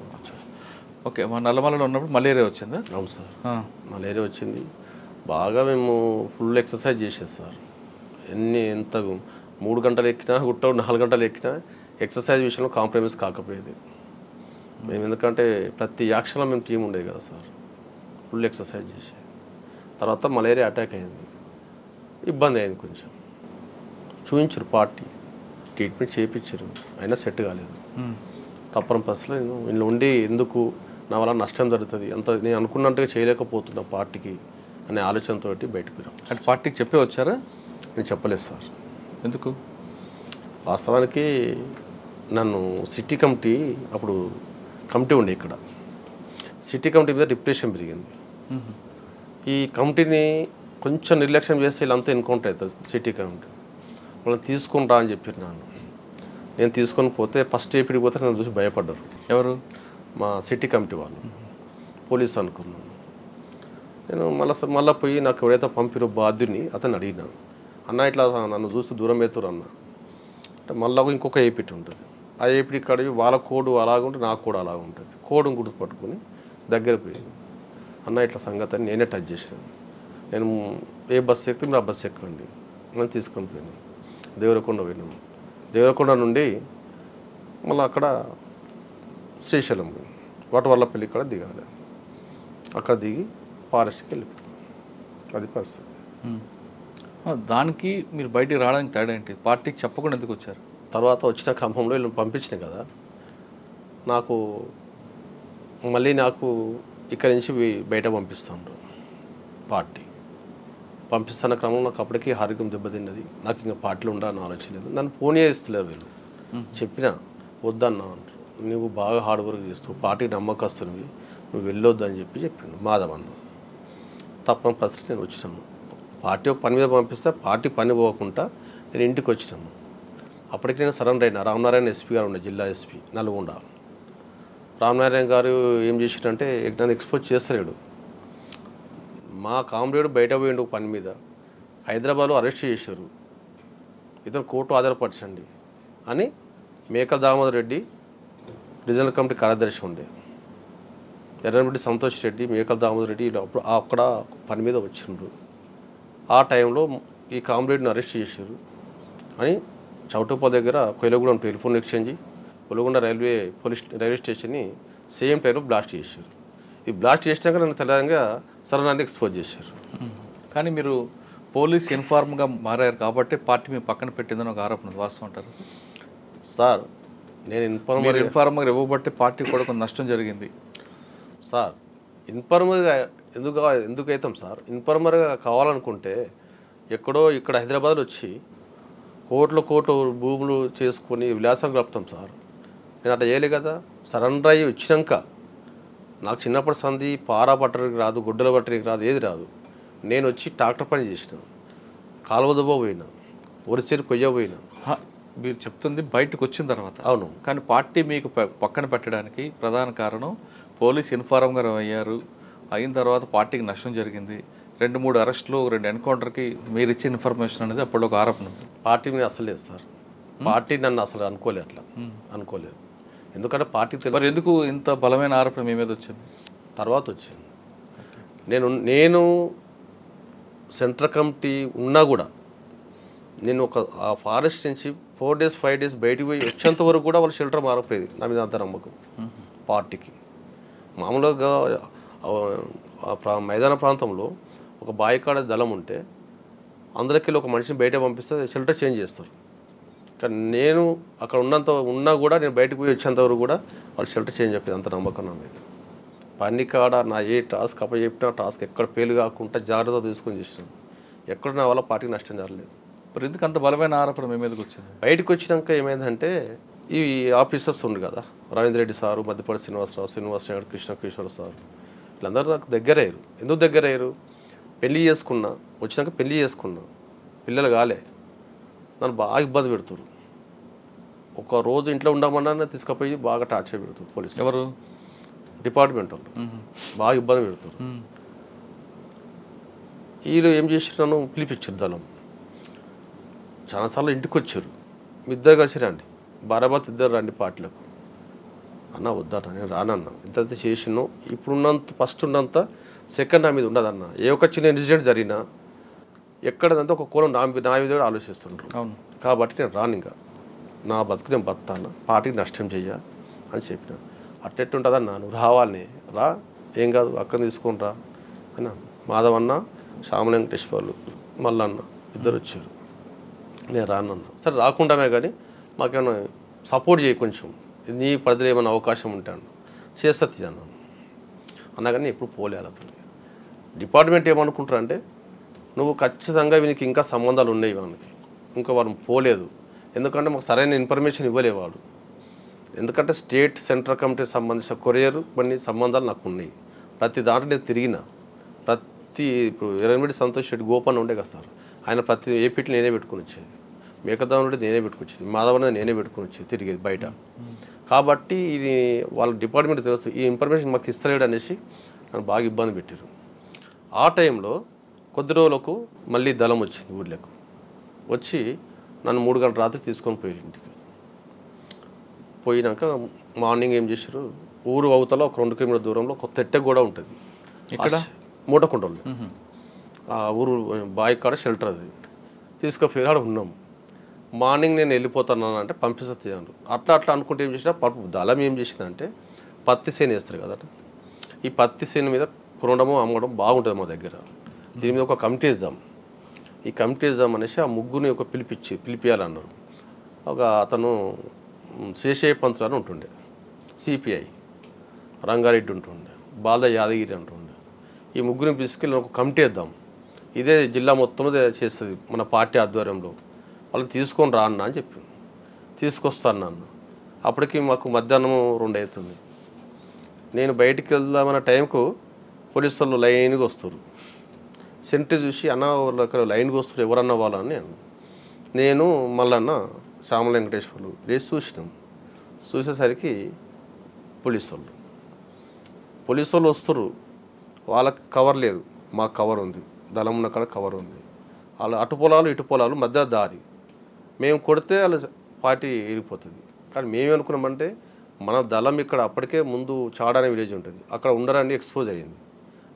ఓకే, మా నల్లమల్లలో ఉన్నప్పుడు మలేరియా వచ్చిందా? అవును సార్, మలేరియా వచ్చింది. బాగా మేము ఫుల్ ఎక్సర్సైజ్ చేసేది సార్. ఎంత 3 గంటలు ఎక్కినా గుట్ట 4 గంటలు ఎక్కినా ఎక్సర్సైజ్ విషయంలో కాంప్రమైజ్ కాకపోయేది మేము. ఎందుకంటే ప్రతి యాక్షన్లో మేము టీం ఉండేది కదా సార్. ఫుల్ ఎక్సర్సైజ్ చేసే తర్వాత మలేరియా అటాక్ అయింది. ఇబ్బంది అయింది కొంచెం. చూపించారు పార్టీ, ట్రీట్మెంట్ చేయించారు, అయినా సెట్ కాలేదు. తప్పని పరిస్థితిలో నేను ఇంట్లో ఉండి ఎందుకు నా వల్ల నష్టం జరుగుతుంది, అంత నేను అనుకున్నట్టుగా చేయలేకపోతున్నా పార్టీకి అనే ఆలోచనతో బయటకు రావు. అంటే పార్టీకి చెప్పే వచ్చారా? నేను చెప్పలేదు సార్. ఎందుకు? వాస్తవానికి నన్ను సిటీ కమిటీ, అప్పుడు కమిటీ ఉండే ఇక్కడ, సిటీ కమిటీ మీద డిప్రెషన్ పెరిగింది. ఈ కమిటీని కొంచెం నిర్లక్ష్యం చేస్తే వీళ్ళంతా ఎన్కౌంటర్ అవుతుంది. సిటీ కమిటీ వాళ్ళని తీసుకుని రా అని చెప్పారు. నేను తీసుకొని పోతే ఫస్ట్ ఏపీకి పోతే నన్ను చూసి భయపడ్డారు. ఎవరు? మా సిటీ కమిటీ వాళ్ళు. పోలీసు అనుకున్నాను నేను. మళ్ళీ పోయి నాకు ఎవరైతే పంపిరో బాధ్యుని అతను అడిగినాను, అన్న ఇట్లా నన్ను చూస్తూ దూరం అవుతారు అన్న అంటే, మళ్ళీ ఇంకొక ఏపీ ఉంటుంది. ఆ ఏపీ కడిగి వాళ్ళ కోడ్ అలాగుంటే నాకు కూడా అలాగ ఉంటుంది. కోడ్ని గుర్తుపట్టుకొని దగ్గర పోయి, అన్న ఇట్లా సంగతి అని నేనే టచ్ చేసాను. నేను ఏ బస్సు ఎక్కితే మీరు ఆ బస్సు ఎక్కండి అని తీసుకొని పోయినాను. దేవరకొండ పోయినాము. దేవరకొండ నుండి మళ్ళీ అక్కడ శ్రీశైలం వటవర్లపల్లి ఇక్కడ దిగాలి. అక్కడ దిగి ఫారెస్ట్కి వెళ్ళిపోయాం. అది పరిస్థితి. దానికి మీరు బయటికి రావడానికి తేడా ఏంటి? పార్టీకి చెప్పకుండా ఎందుకు వచ్చారు? తర్వాత వచ్చిన క్రమంలో వీళ్ళని పంపించినాయి కదా, నాకు మళ్ళీ ఇక్కడి నుంచి బయట పంపిస్తాను. పార్టీ పంపిస్తున్న క్రమంలో నాకు అప్పటికీ ఆరోగ్యం దెబ్బతిన్నది. నాకు ఇంకా పార్టీలో ఉండాలని ఆలోచన లేదు. నన్ను ఫోన్ చేస్తలేరు వీళ్ళు. చెప్పినా వద్దన్నా అంటారు, నువ్వు బాగా హార్డ్ వర్క్ చేస్తావు, పార్టీకి నమ్మకస్తునివి, నువ్వు వెళ్ళొద్దు అని చెప్పిండు మాధవన్న. తప్పని పరిస్థితి నేను వచ్చినాను. పార్టీ ఒక పని మీద పంపిస్తే పార్టీ పని పోకుండా నేను ఇంటికి వచ్చినాను. అప్పటికి నేను సరెండర్ అయినా. రామనారాయణ ఎస్పీ గారు ఉండే, జిల్లా ఎస్పీ నల్గొండ. రామనారాయణ గారు ఏం చేసిండంటే నన్ను ఎక్స్పోజ్ చేస్తలేడు. మా కామ్రేడ్ బయట పోయిండు పని మీద, హైదరాబాద్లో అరెస్ట్ చేశారు, ఇతను కోర్టు ఆధారపరచండి అని మేకల దామోదర్ రెడ్డి రీజనల్ కమిటీ కార్యదర్శి ఉండే, ఎర్రమిరెడ్డి సంతోష్ రెడ్డి, మేకల దామోదర్ రెడ్డి అక్కడ పని మీద వచ్చిండ్రు. ఆ టైంలో ఈ కామ్రేడ్ని అరెస్ట్ చేశారు అని చౌటుప్ప దగ్గర కొయిలగూడెం టెలిఫోన్ ఎక్స్చేంజ్, కొలగొండ రైల్వే స్టేషన్ని సేమ్ టైంలో బ్లాస్ట్ చేశారు. ఈ బ్లాస్ట్ చేసినాక నన్ను తెలంగాణ సరళాన్ని ఎక్స్పోజ్ చేశారు. కానీ మీరు పోలీస్ ఇన్ఫార్మ్గా మారారు కాబట్టి పార్టీ మీ పక్కన పెట్టిందని ఒక ఆరోపణ, వాస్తవం అంటారు సార్? నేను ఇన్ఫార్మర్గా ఇవ్వబట్టి పార్టీ కూడా కొంత నష్టం జరిగింది సార్. ఇన్ఫార్మర్గా ఎందుకు అవుతాం సార్? ఇన్ఫార్మర్గా కావాలనుకుంటే ఎక్కడో ఇక్కడ హైదరాబాద్లో వచ్చి కోట్లు భూములు చేసుకొని విలాసం గడుపుతాం సార్. నేను అట్లా చేయలే కదా. సరెండర్ అయ్యి వచ్చినాక నాకు చిన్నప్పటి సంది పారా పట్టడానికి రాదు, గుడ్డలు పట్టడానికి రాదు, ఏది రాదు. నేను వచ్చి ట్రాక్టర్ పని చేసిన, కాలువదబ పోయినా, ఒరిసేరు కొయ్య పోయినా. మీరు చెప్తుంది బయటకు వచ్చిన తర్వాత. అవును. కానీ పార్టీ మీకు పక్కన పెట్టడానికి ప్రధాన కారణం పోలీస్ ఇన్ఫార్మ్గా అయ్యారు. అయిన తర్వాత పార్టీకి నష్టం జరిగింది. 2-3 అరెస్టులు, 2 ఎన్కౌంటర్కి మీరు ఇచ్చే ఇన్ఫర్మేషన్ అనేది అప్పుడు ఒక ఆరోపణ ఉంది. పార్టీ మీద అసలు లేదు సార్. పార్టీ నన్ను అసలు అనుకోలేదు, అట్లా అనుకోలేదు. ఎందుకంటే పార్టీ తెలుసు. ఎందుకు ఇంత బలమైన ఆరోపణ మీ మీద వచ్చింది? తర్వాత వచ్చింది. నేను సెంట్రల్ కమిటీ ఉన్నా కూడా నేను ఒక ఆ ఫారెస్ట్ నుంచి 4 days 5 days బయటికి పోయి వచ్చేంత వరకు కూడా వాళ్ళు షెల్టర్ మారపోయేది. నా మీద అంత నమ్మకం పార్టీకి. మామూలుగా మైదాన ప్రాంతంలో ఒక బాయికాడ దళం ఉంటే అందరికీ ఒక మనిషిని బయట పంపిస్తే షెల్టర్ చేంజ్ చేస్తారు. కానీ నేను అక్కడ ఉన్నా కూడా నేను బయటకు పోయి వచ్చేంత వరకు కూడా వాళ్ళు షెల్టర్ చేంజ్ చెప్పేది. అంత నమ్మకం నా మీద. పని కాడ నా ఏ టాస్క్ చెప్పిన టాస్క్ ఎక్కడ ఫెయిల్ కాకుండా జాగ్రత్త తీసుకొని చేసినాను. ఎక్కడ నా వల్ల పార్టీకి నష్టం జరగలేదు. మరి ఎందుకు అంత బలమైన ఆరోపణ మీ మీదకి వచ్చింది? బయటకు వచ్చినాక ఏమైందంటే ఈ ఆఫీసర్స్ ఉండు కదా, రవీంద్ర రెడ్డి సారు, మధ్యపల్లి శ్రీనివాస్ నాయుడు, కిషోర్ సార్, వీళ్ళందరూ నాకు దగ్గర అయ్యారు. ఎందుకు దగ్గర అయ్యారు? పెళ్లి చేసుకున్నా, వచ్చినాక పెళ్లి చేసుకున్నా, పిల్లలు కాలే, నన్ను బాగా ఇబ్బంది పెడుతున్నారు. ఒక రోజు ఇంట్లో ఉండమన్నా తీసుకుపోయి బాగా టార్చర్ పెడుతుంది పోలీసు. ఎవరు? డిపార్ట్మెంట్ వాళ్ళు బాగా ఇబ్బంది పెడుతున్నారు. వీళ్ళు ఏం చేసినాను, పిలిపించారు దళం. చాలాసార్లు ఇంటికి వచ్చారు, మీ ఇద్దరు కలిసి రండి, బారాబాత్ ఇద్దరు రండి పార్టీలకు. అన్న వద్దన్న, నేను రానన్నా. ఇంత చేసినావు, ఇప్పుడున్నంత ఫస్ట్ ఉన్నంత సెకండ్ నా మీద ఉండదన్న. ఏ ఒక్క చిన్న ఇన్సిడెంట్ జరిగినా ఎక్కడదంతా ఒక కోణం నా మీద కూడా ఆలోచిస్తుంటారు. కాబట్టి నేను రాను, ఇంకా నా బతుకు నేను బతాను, పార్టీకి నష్టం చెయ్య అని చెప్పిన. అట్టెట్టుంటుందన్న, నువ్వు రావాలని రా, ఏం కాదు, అక్కని తీసుకొని రా అన్న. మాధవన్న, శ్యామల వెంకటేశ్వర్లు, మల్లన్న ఇద్దరు వచ్చారు. నేను రానన్నా. సరే రాకుండామే కానీ మాకేమైనా సపోర్ట్ చేయి, కొంచెం నీ పరిధిలో ఏమైనా అవకాశం ఉంటాను చేస్తుంది అన్నాను. అన్నా కానీ ఎప్పుడు పోలేదు అతను. డిపార్ట్మెంట్ ఏమనుకుంటారు అంటే, నువ్వు ఖచ్చితంగా వీనికి ఇంకా సంబంధాలు ఉన్నాయి, వానికి ఇంకా వారు పోలేదు. ఎందుకంటే మాకు సరైన ఇన్ఫర్మేషన్ ఇవ్వలేవాడు. ఎందుకంటే స్టేట్ సెంట్రల్ కమిటీకి సంబంధించిన కొరియర్ కొన్ని సంబంధాలు నాకు ఉన్నాయి. ప్రతి దాంట్లో నేను తిరిగిన, ఇప్పుడు ఎర్రమిడి సంతోష్ రెడ్డి గోపన్న ఉండే కదా సార్, ఆయన ప్రతి ఏపీట్లు నేనే పెట్టుకుని వచ్చేది, మేకదాం నుండి నేనే పెట్టుకుని వచ్చేది, మాధవన నేనే పెట్టుకుని వచ్చేది, తిరిగేది బయట. కాబట్టి ఇది వాళ్ళ డిపార్ట్మెంట్ తెలుసు, ఈ ఇన్ఫర్మేషన్ మాకు ఇస్తలేడు అనేసి నన్ను బాగా ఇబ్బంది పెట్టారు. ఆ టైంలో కొద్ది రోజులకు మళ్ళీ దళం వచ్చింది ఊళ్ళకు. వచ్చి నన్ను 3 గంటల రాత్రి తీసుకొని పోయి ఇంటికి. పోయినాక మార్నింగ్ ఏం చేశారు, ఊరు అవతల ఒక 2 కిలోమీటర్ల దూరంలో ఒక తెట్టె కూడా ఉంటుంది, ఇక్కడ మూటకుండలు. ఆ ఊరు బావి కాడ షెల్టర్, అది తీసుకుపోయి ఆడ ఉన్నాం. మార్నింగ్ నేను వెళ్ళిపోతాను అంటే పంపిస్తాను. అట్లా అనుకుంటే ఏం చేసినా దళం ఏం చేసిందంటే, పత్తి సేను వేస్తారు కదా, ఈ పత్తి సేను మీద కొనడము అమ్మడం బాగుంటుంది మా దగ్గర. దీని మీద ఒక కమిటీ ఇద్దాం, ఈ కమిటీ ఇద్దాం అనేసి ఆ ముగ్గురిని ఒక పిలిపియాలన్నారు. ఒక అతను శేషయ్య పంతులు అని ఉంటుండే, సిపిఐ, రంగారెడ్డి ఉంటుండే, బాల యాదగిరి అంటుండే. ఈ ముగ్గురిని తీసుకెళ్ళి ఒక కమిటీ ఇద్దాం, ఇదే జిల్లా మొత్తం చేస్తుంది మన పార్టీ ఆధ్వర్యంలో, వాళ్ళని తీసుకొని రా అన్న అని చెప్పి తీసుకొస్తాను అన్న. అప్పటికి మాకు మధ్యాహ్నం 2 అవుతుంది. నేను బయటికి వెళ్దామన్న టైంకు పోలీసు వాళ్ళు లైన్గా వస్తారు. సెంట్రీ చూసి అన్న వాళ్ళు లైన్గా వస్తారు, ఎవరన్నా వాళ్ళని నేను మళ్ళన్న శ్యామల వెంకటేశ్వర్లు లేచి చూసినాం. చూసేసరికి పోలీసు వాళ్ళు వస్తారు. వాళ్ళకి కవర్ లేదు, మాకు కవర్ ఉంది, దళం ఉన్న కాడ కవర్ ఉంది. వాళ్ళు అటు పొలాలు ఇటు పొలాలు మధ్య దారి, మేము కొడితే వాళ్ళ పార్టీ వెళ్ళిపోతుంది. కానీ మేమేమనుకున్నామంటే, మన దళం ఇక్కడ అప్పటికే ముందు చాడ అనే విలేజ్ ఉంటుంది, అక్కడ ఉండరని ఎక్స్పోజ్ అయ్యింది.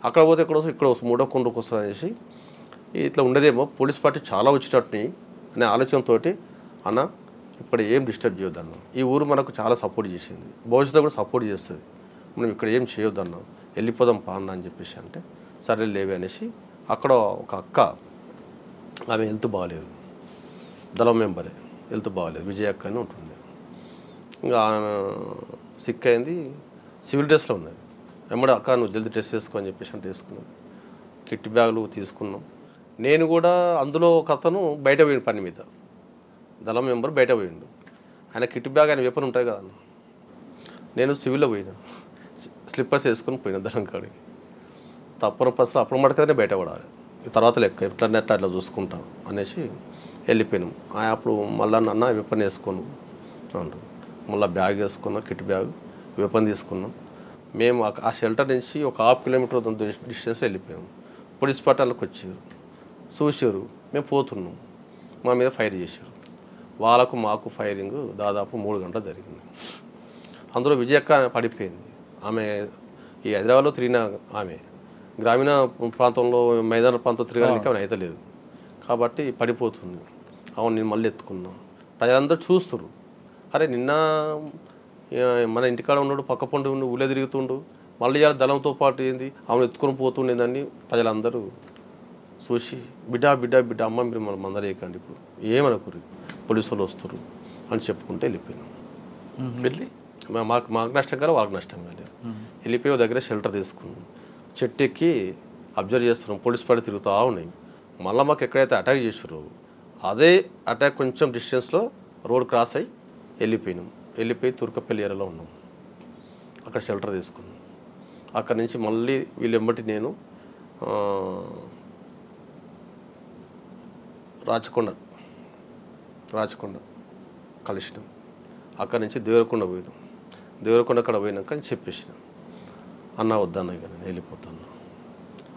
అక్కడ పోతే ఇక్కడ వస్తుంది మూడోకొండకు వస్తుంది అనేసి ఇట్లా ఉండదేమో, పోలీస్ పార్టీ చాలా వచ్చేటట్టుని అనే ఆలోచనతో అన్న ఇక్కడ ఏం డిస్టర్బ్ చేయొద్దన్న, ఈ ఊరు మనకు చాలా సపోర్ట్ చేసింది, భవిష్యత్తులో కూడా సపోర్ట్ చేస్తుంది, మనం ఇక్కడ ఏం చేయొద్దన్న, వెళ్ళిపోదాం పా అన్న అని చెప్పేసి అంటే సరే లేవే అనేసి. అక్కడ ఒక అక్క, ఆమె హెల్త్ బాగాలేదు, దళం మెంబరే, హెల్త్ బాగాలేదు, విజయ అక్క అని ఉంటుండే. ఇంకా ఆమె సిక్ అయింది, సివిల్ డ్రెస్లో ఉన్నది. వెంబడి అక్క నువ్వు జల్దీ డ్రెస్ వేసుకో అని చెప్పేసి అంటే వేసుకున్నాం. కిట్ బ్యాగులు తీసుకున్నాం. నేను కూడా అందులో ఒక అతను బయట పోయిన పని మీద, దళం మెంబర్ బయట పోయిండు. ఆయన కిట్ బ్యాగ్ ఆయన వేపన్ ఉంటాయి కదా, నేను సివిల్లో పోయినా, స్లిప్పర్స్ వేసుకొని పోయినా దళం కాడికి. తప్పని పరిస్థితులు అప్పుడు మటుకనే బయటపడాలి, తర్వాత లెక్క ఎట్లన్నట్టు అట్లా చూసుకుంటాం అనేసి వెళ్ళిపోయినాం. అప్పుడు మళ్ళీ నన్న వేపన్ వేసుకున్నాం అంటారు, మళ్ళీ బ్యాగ్ వేసుకున్నాం, కిట్ బ్యాగ్ వేపన్ తీసుకున్నాం. మేము ఆ షెల్టర్ నుంచి ఒక 1/2 కిలోమీటర్ డిస్టెన్స్ వెళ్ళిపోయాం. పోలీస్ పట్టాలకు వచ్చారు, చూసారు, మేము పోతున్నాం, మా మీద ఫైర్ చేశారు. వాళ్ళకు మాకు ఫైరింగ్ దాదాపు 3 గంటలు జరిగింది. అందులో విజయక్క పడిపోయింది. ఆమె ఈ హైదరాబాద్లో తిరిగిన ఆమె గ్రామీణ ప్రాంతంలో మైదాన ప్రాంతం తిరగడానికి ఆమె అయితే లేదు కాబట్టి పడిపోతుంది. అవును, నేను మళ్ళీ ఎత్తుకున్నా. ప్రజలందరూ చూస్తున్నారు, అరే నిన్న మన ఇంటికాడ ఉన్నాడు, పక్క పండు ఉండి ఊళ్ళో తిరుగుతుండు, మళ్ళీ ఇవాళ దళంతో పాటు ఏంది ఆమెను ఎత్తుకొని పోతుండేదని ప్రజలందరూ చూసి బిడ్డ బిడ్డ బిడ్డ అమ్మ మీరు మనం మందలేయకండి, ఇప్పుడు ఏమనుకోరు, పోలీసు వాళ్ళు వస్తారు అని చెప్పుకుంటే వెళ్ళిపోయినాం. వెళ్ళి మాకు నష్టం కాదు, వాళ్ళకి నష్టం కాదు. వెళ్ళిపోయి దగ్గర షెల్టర్ తీసుకున్నాం. చెట్టు ఎక్కి అబ్జర్వ్ చేస్తున్నాం, పోలీస్ పడి తిరుగుతూ ఉన్నాయి. మళ్ళీ మాకు ఎక్కడైతే అటాక్ చేసారో అదే అటాక్ కొంచెం డిస్టెన్స్లో రోడ్ క్రాస్ అయ్యి వెళ్ళిపోయినాం. వెళ్ళిపోయి తుర్కపల్లి ఏరియాలో ఉన్నాం. అక్కడ షెల్టర్ తీసుకున్నాం. అక్కడి నుంచి మళ్ళీ వీళ్ళు వెంబటి నేను రాచకొండ కలిసినాం. అక్కడి నుంచి దేవరకొండ పోయినాం. దేవరకొండ అక్కడ పోయినాక అని చెప్పేసిన, అన్న వద్దన్న ఇక నేను వెళ్ళిపోతాను,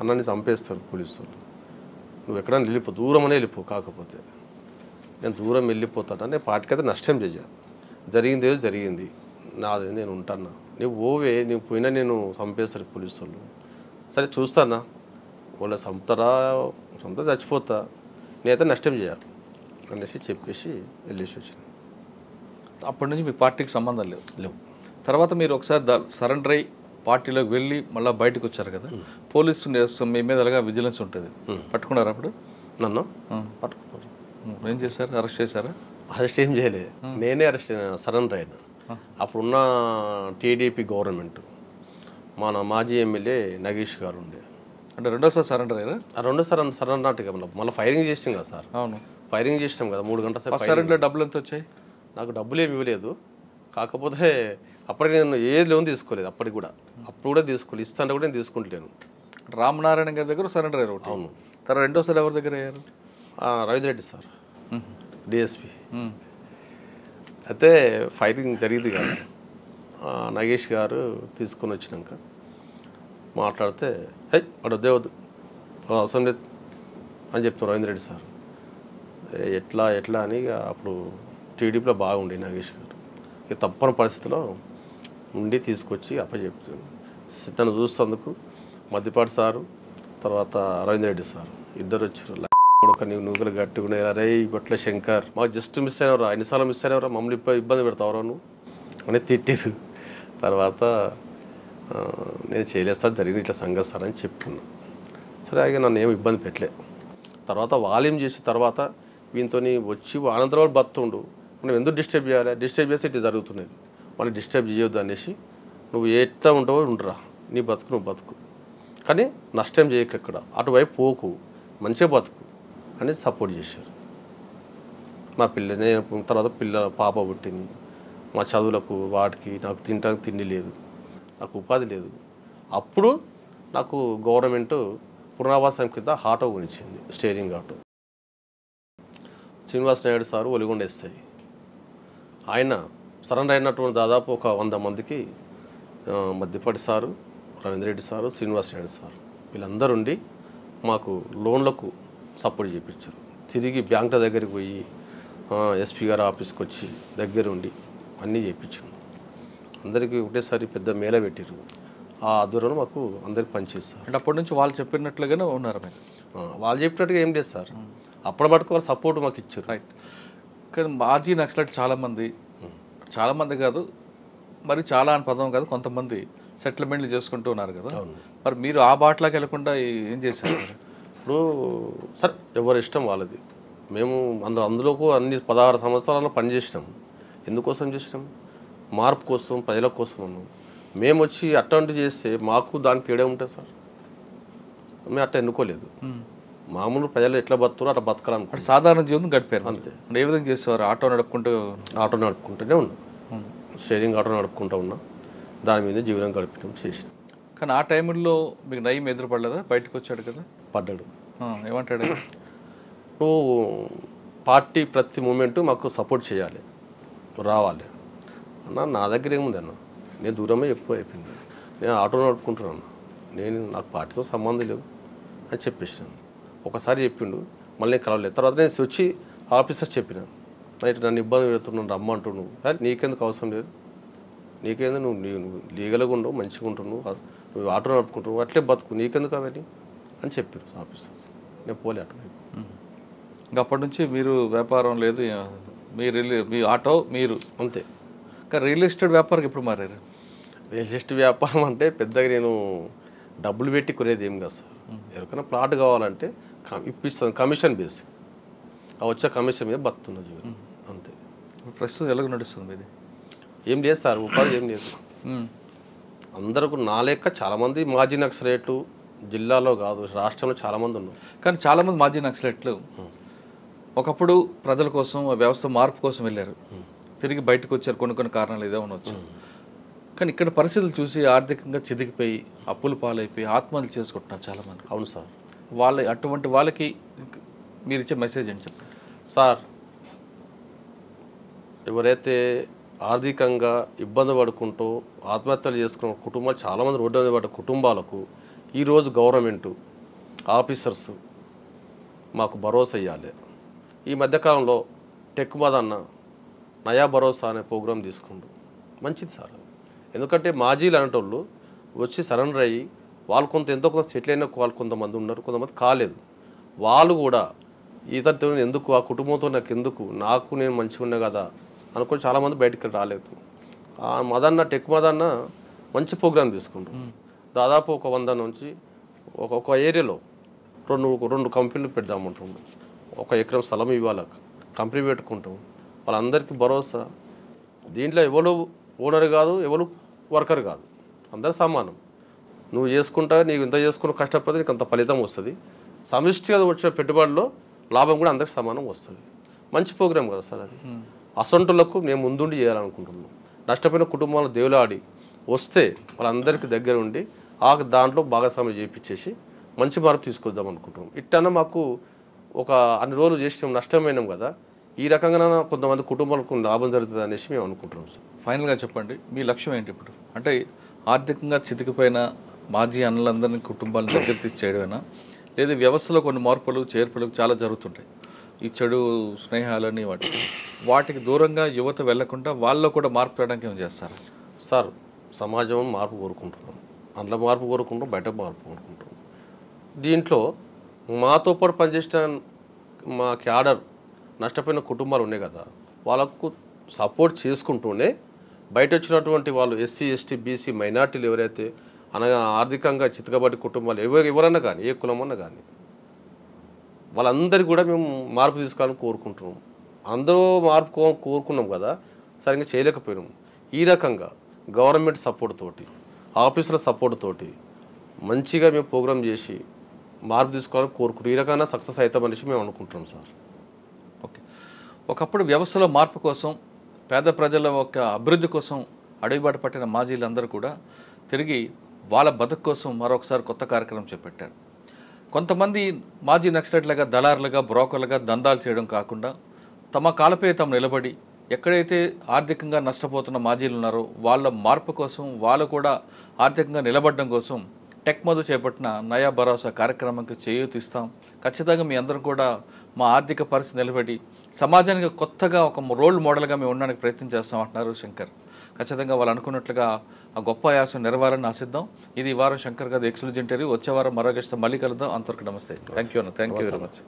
అన్నని చంపేస్తారు పోలీసు వాళ్ళు, నువ్వు ఎక్కడైనా వెళ్ళిపో, దూరం అనే వెళ్ళిపో, కాకపోతే నేను దూరం వెళ్ళిపోతాను. నేను పాటికైతే నష్టం చేయాలి, జరిగింది ఏదో జరిగింది, నాది నేను ఉంటాను, నువ్వు ఓవే, నువ్వు పోయినా నేను చంపేస్తారు పోలీసు వాళ్ళు, సరే చూస్తానా, వాళ్ళు చంపుతా చచ్చిపోతా, నేనైతే నష్టం చేయాలి అనేసి చెప్పేసి వెళ్ళేసి వచ్చిన. అప్పటి నుంచి మీ పార్టీకి సంబంధం లేవు. తర్వాత మీరు ఒకసారి సరెండర్ అయ్యి పార్టీలోకి వెళ్ళి మళ్ళీ బయటకు వచ్చారు కదా, పోలీసు మీ మీద అలాగా విజిలెన్స్ ఉంటుంది, పట్టుకున్నారు అప్పుడు? నన్ను పట్టుకున్నారు. ఏం చేశారు? అరెస్ట్ చేశారా? అరెస్ట్ ఏం చేయలేదు, నేనే అరెస్ట్ సరెండర్ అయినా. అప్పుడున్న టీడీపీ గవర్నమెంట్ మన మాజీ ఎమ్మెల్యే నగేష్ గారు ఉండే. అంటే రెండోసారి సరెండర్ అయ్యారా? రెండోసారి సరెండర్ నాటుగా మళ్ళీ ఫైరింగ్ చేసాం కదా సార్. అవును, ఫైరింగ్ చేసినాం కదా 3 గంటల సేపు. సరెండర్లో డబ్బులు ఎంత వచ్చాయి? నాకు డబ్బులు ఏమి ఇవ్వలేదు, కాకపోతే అప్పటికి నేను ఏది లోన్ తీసుకోలేదు, అప్పుడు కూడా తీసుకోలేదు, ఇస్తాంటే కూడా నేను తీసుకుంటలేను. రామనారాయణ గారి దగ్గర సరెండర్ అయ్యారు. అవును. తర్వాత రెండోసారి ఎవరి దగ్గర అయ్యారు? Ravindra Reddy sir, DSP. అయితే ఫైరింగ్ జరిగింది కదా, నగేష్ గారు తీసుకొని వచ్చినాక మాట్లాడితే వాడు వద్దు అవసరం లేదు అని చెప్తాను రవీంద్రెడ్డి సార్. ఎట్లా అని అప్పుడు టీడీపీలో బాగుండే నగేష్ గారు, ఇక తప్పని పరిస్థితిలో ఉండి తీసుకొచ్చి అప్పచెప్తాను. తను చూసేందుకు మద్దిపాటి సారు, తర్వాత రవీంద్రెడ్డి సార్ ఇద్దరు వచ్చారు. ఒక నువ్వులు గట్టుకునే, అరే ఇప్పట్లో శంకర్ మాకు జస్ట్ మిస్ అయినవరా, ఎన్నిసార్లు మిస్ అయినవరా, మమ్మల్ని ఇబ్బంది పెడతావరా నువ్వు అని తిట్టిరు. తర్వాత నేను చేయలేదు సార్, జరిగింది ఇట్లా సంగతి సార్ అని చెప్పుకున్నాను. సరే అలాగే నన్ను ఏమి ఇబ్బంది పెట్టలే. తర్వాత వాల్యూమ్ చేసి తర్వాత వీనితో వచ్చి అనంతరం బతుండు, మనం ఎందుకు డిస్టర్బ్ చేయాలి, డిస్టర్బ్ చేసి ఇట్లా జరుగుతున్నాయి, మళ్ళీ డిస్టర్బ్ చేయొద్దు అనేసి నువ్వు ఎట్లా ఉంటావో ఉండరా, నీ బతుకు నువ్వు బతుకు, కానీ నష్టం చేయకు, ఎక్కడ అటువైపు పోకు, మంచిగా బతుకు అని సపోర్ట్ చేశారు. మా నేను తర్వాత పాప పుట్టింది, మా చదువులకు వాటికి నాకు తినడానికి తిండి లేదు, నాకు ఉపాధి లేదు. అప్పుడు నాకు గవర్నమెంట్ పునరావాసం కింద ఆటో కొనిచ్చింది, steering auto. Srinivas Naidu sir Oligonda SI, ఆయన సరెండర్ అయినటువంటి దాదాపు ఒక 100 మందికి Maddipati sir, Ravindreddy sir, Srinivas Naidu sir వీళ్ళందరూ ఉండి మాకు లోన్లకు సపోర్ట్ చేయించారు. తిరిగి బ్యాంకుల దగ్గరికి పోయి ఎస్పీ గారు ఆఫీస్కి వచ్చి దగ్గరుండి అన్నీ చేయించారు. అందరికీ ఒకటేసారి పెద్ద మేళ పెట్టారు. ఆ ఆధ్వర్యంలో మాకు అందరికి పనిచేస్తారు. అంటే అప్పటి నుంచి వాళ్ళు చెప్పినట్లుగానే ఉన్నారు మీరు? వాళ్ళు చెప్పినట్టుగా ఏం లేదు సార్, అప్పటి మటుకు వాళ్ళు సపోర్ట్ మాకు ఇచ్చారు. రైట్. కానీ మాజీ నక్సలైట్ చాలామంది కాదు, మరి చాలా అని పదం కాదు, కొంతమంది సెటిల్మెంట్లు చేసుకుంటూ ఉన్నారు కదా, మరి మీరు ఆ బాటలోకి వెళ్ళకుండా ఏం చేశారు? ఇప్పుడు సార్ ఎవరి ఇష్టం వాళ్ళది. మేము అందులో అన్ని 16 సంవత్సరాల్లో పనిచేసినాం. ఎందుకోసం చేసినాం? మార్పు కోసం, ప్రజల కోసం అన్నాం. మేము వచ్చి అట్లాంటి చేస్తే మాకు దానికి తేడా ఉంటుంది సార్. మేము అట్లా ఎన్నుకోలేదు. మామూలు ప్రజలు ఎట్లా బతుకుతారో అట్లా బతకాలనుకుంటే సాధారణ జీవితం గడిపారు అంతే. అంటే ఏ విధంగా చేసేవారు? ఆటో నడుపుకుంటూ ఆటో నడుపుకుంటూనే ఉన్నా, షేరింగ్ ఆటో నడుపుకుంటూ ఉన్నా, దాని మీద జీవనం గడిపడం చేసిన. కానీ ఆ టైంలో మీకు నయం ఎదురుపడలేదా? బయటకు వచ్చాడు కదా, పడ్డాడు. ఏమంటాడు? నువ్వు పార్టీ ప్రతి మూమెంటు మాకు సపోర్ట్ చేయాలి, రావాలి అన్న. నా దగ్గర ఏముంది అన్న, నేను దూరమే ఎక్కువ అయిపోయింది, నేను ఆటో నడుపుకుంటున్నాను, నాకు పార్టీతో సంబంధం లేవు అని చెప్పేసాను. ఒకసారి చెప్పిండు, మళ్ళీ నేను కలవలేదు. తర్వాత నేను వచ్చి ఆఫీసర్ చెప్పిన, నైట్ నన్ను ఇబ్బంది పెడుతున్నాను రమ్మంటున్నావు, అరే నీకెందుకు అవసరం లేదు, నీకేందుకు నువ్వు లీగల్గా ఉండవు, మంచిగా ఉంటున్నావు, నువ్వు ఆటో నడుపుకుంటున్నావు, అట్లే బతుకు, నీకెందుకు అవన్నీ అని చెప్పారు ఆఫీసర్స్. నేను పోలే అటు. ఇంకా అప్పటి నుంచి మీరు వ్యాపారం లేదు, మీ ఆటో మీరు అంతే. ఇంకా రియల్ ఎస్టేట్ వ్యాపారం ఎప్పుడు మారారు? రియల్ ఎస్టేట్ వ్యాపారం అంటే పెద్దగా నేను డబ్బులు పెట్టి కొనేది ఏం కాదు సార్. ఎవరికైనా ప్లాట్ కావాలంటే ఇప్పిస్తాను, కమిషన్ బేస్, ఆ వచ్చే కమిషన్ మీద బతుకుతున్న జీవితం అంతే. ప్రస్తుతం ఎలాగ నడుస్తుంది ఇది? ఏం లేదు సార్, ఉపాధి ఏం లేదు. అందరికి నా లెక్క చాలామంది మాజీ నక్సలైట్లు జిల్లాలో కాదు రాష్ట్రంలో చాలామంది ఉన్నారు. కానీ చాలామంది మాజీ నక్సలైట్లు ఒకప్పుడు ప్రజల కోసం, వ్యవస్థ మార్పు కోసం వెళ్ళారు, తిరిగి బయటకు వచ్చారు, కొన్ని కారణాలు ఏదో ఉండవచ్చు. కానీ ఇక్కడ పరిస్థితులు చూసి ఆర్థికంగా చిదిగిపోయి అప్పులు పాలైపోయి ఆత్మహత్యలు చేసుకుంటున్నారు చాలామంది. అవును సార్. అటువంటి వాళ్ళకి మీరు ఇచ్చే మెసేజ్ ఏంటి చెప్పండి సార్? ఎవరైతే ఆర్థికంగా ఇబ్బంది పడుకుంటూ ఆత్మహత్యలు చేసుకున్న కుటుంబాలు చాలామంది రోడ్డు మీద పడ్డ కుటుంబాలకు ఈరోజు గవర్నమెంటు ఆఫీసర్స్ మాకు భరోసా ఇవ్వాలి. ఈ మధ్యకాలంలో టెక్ మదన్న నయా భరోసా అనే ప్రోగ్రాం తీసుకుంటూ మంచిది సార్. ఎందుకంటే మాజీలు అనేటోళ్ళు వచ్చి సరెండర్ అయ్యి వాళ్ళు ఎంతో కొంత సెటిల్ అయిన వాళ్ళు కొంతమంది ఉన్నారు, కొంతమంది కాలేదు. వాళ్ళు కూడా ఇతరుతో ఎందుకు, ఆ కుటుంబంతో నాకు ఎందుకు, నేను మంచిగా ఉన్నా కదా అనుకొని చాలామంది బయటికి రాలేదు. ఆ మదన్న టెక్ మదన్న మంచి ప్రోగ్రాం తీసుకుంటాం. దాదాపు ఒక 100 నుంచి ఒక ఏరియాలో రెండు కంపెనీలు పెడదామంటుంటాం. 1 ఎకరం స్థలం ఇవ్వాలి, కంపెనీ పెట్టుకుంటాం. వాళ్ళందరికీ భరోసా. దీంట్లో ఎవరు ఓనర్ కాదు, ఎవరు వర్కర్ కాదు, అందరు సమానం. నువ్వు చేసుకుంటా, నీకు ఇంత చేసుకుని కష్టపడితే నీకు అంత ఫలితం వస్తుంది. సమిష్టిగా వచ్చిన పెట్టుబడిలో లాభం కూడా అందరికి సమానం వస్తుంది. మంచి ప్రోగ్రాం కదా సార్ అది. అసంటులకు మేము ముందుండి చేయాలనుకుంటున్నాం. నష్టపోయిన కుటుంబాలు దేవులాడి వస్తే వాళ్ళందరికీ దగ్గర ఉండి దాంట్లో భాగస్వామ్యం చేయించేసి మంచి మార్పు తీసుకొద్దాం అనుకుంటున్నాం. ఇట్టన్నా మాకు ఒక అన్ని రోజులు చేసినాం, నష్టమైనాం కదా, ఈ రకంగా కొంతమంది కుటుంబాలకు లాభం జరుగుతుంది అనేసి మేము అనుకుంటున్నాం సార్. ఫైనల్గా చెప్పండి, మీ లక్ష్యం ఏంటి ఇప్పుడు? అంటే ఆర్థికంగా చితికిపోయిన మాజీ అన్నలందరినీ కుటుంబాలను దగ్గర తీసేయడమేనా, లేదా వ్యవస్థలో కొన్ని మార్పులు చేర్పులు చాలా జరుగుతుంటాయి, ఈ చెడు స్నేహాలని వాటికి దూరంగా యువత వెళ్లకుండా వాళ్ళలో కూడా మార్పు తేడానికి ఏం చేస్తారు సార్? సమాజం మార్పు కోరుకుంటున్నాం, అందులో మార్పు కోరుకుంటాం, బయట మార్పు కోరుకుంటాం. దీంట్లో మాతో పాటు పనిచేసిన మా క్యాడర్ నష్టపోయిన కుటుంబాలు ఉన్నాయి కదా, వాళ్ళకు సపోర్ట్ చేసుకుంటూనే బయట వచ్చినటువంటి వాళ్ళు ఎస్సీ ఎస్టీ బీసీ మైనార్టీలు ఎవరైతే అనగా ఆర్థికంగా చితకబడి కుటుంబాలు ఎవరన్నా కానీ, ఏ కులమన్నా కానీ, వాళ్ళందరికీ కూడా మేము మార్పు తీసుకోవాలని కోరుకుంటున్నాం. అందరూ మార్పు కోరుకున్నాం కదా, సరిగ్గా చేయలేకపోయినాం. ఈ రకంగా గవర్నమెంట్ సపోర్ట్ తోటి, ఆఫీసుల సపోర్ట్ తోటి మంచిగా మేము ప్రోగ్రామ్ చేసి మార్పు తీసుకోవాలని కోరుకుంటాం. ఈ రకంగా సక్సెస్ అవుతామనేసి మేము అనుకుంటున్నాం సార్. ఓకే. ఒకప్పుడు వ్యవస్థలో మార్పు కోసం, పేద ప్రజల యొక్క అభివృద్ధి కోసం అడుగుబాటు పట్టిన మాజీలందరూ కూడా తిరిగి వాళ్ళ బతుకు కోసం మరొకసారి కొత్త కార్యక్రమం చేపట్టారు. కొంతమంది మాజీ నక్సలైట్లుగా, దళారులుగా, బ్రోకర్లుగా దందాలు చేయడం కాకుండా తమ కాలపై తాము నిలబడి ఎక్కడైతే ఆర్థికంగా నష్టపోతున్న మాజీలు ఉన్నారో వాళ్ళ మార్పు కోసం, వాళ్ళు కూడా ఆర్థికంగా నిలబడడం కోసం టెక్ మధు చేపట్టిన నయా భరోసా కార్యక్రమానికి చేయూతిస్తాం. ఖచ్చితంగా మీ అందరూ కూడా మా ఆర్థిక పరిస్థితి నిలబడి సమాజానికి కొత్తగా ఒక రోల్ మోడల్గా మేము ఉండడానికి ప్రయత్నం చేస్తాం అంటున్నారు శంకర్. ఖచ్చితంగా వాళ్ళు అనుకున్నట్లుగా ఆ గొప్ప ఆయాసం నెరవేరాలని ఆశిద్దాం. ఇది ఈ వారం శంకర్ గారి ఎక్స్క్లూజివ్ ఇంటర్వ్యూ. వచ్చే వారం మరో గెస్ట్ మళ్ళీ కలుద్దాం. అంతవరకు నమస్తే. Thank you very much.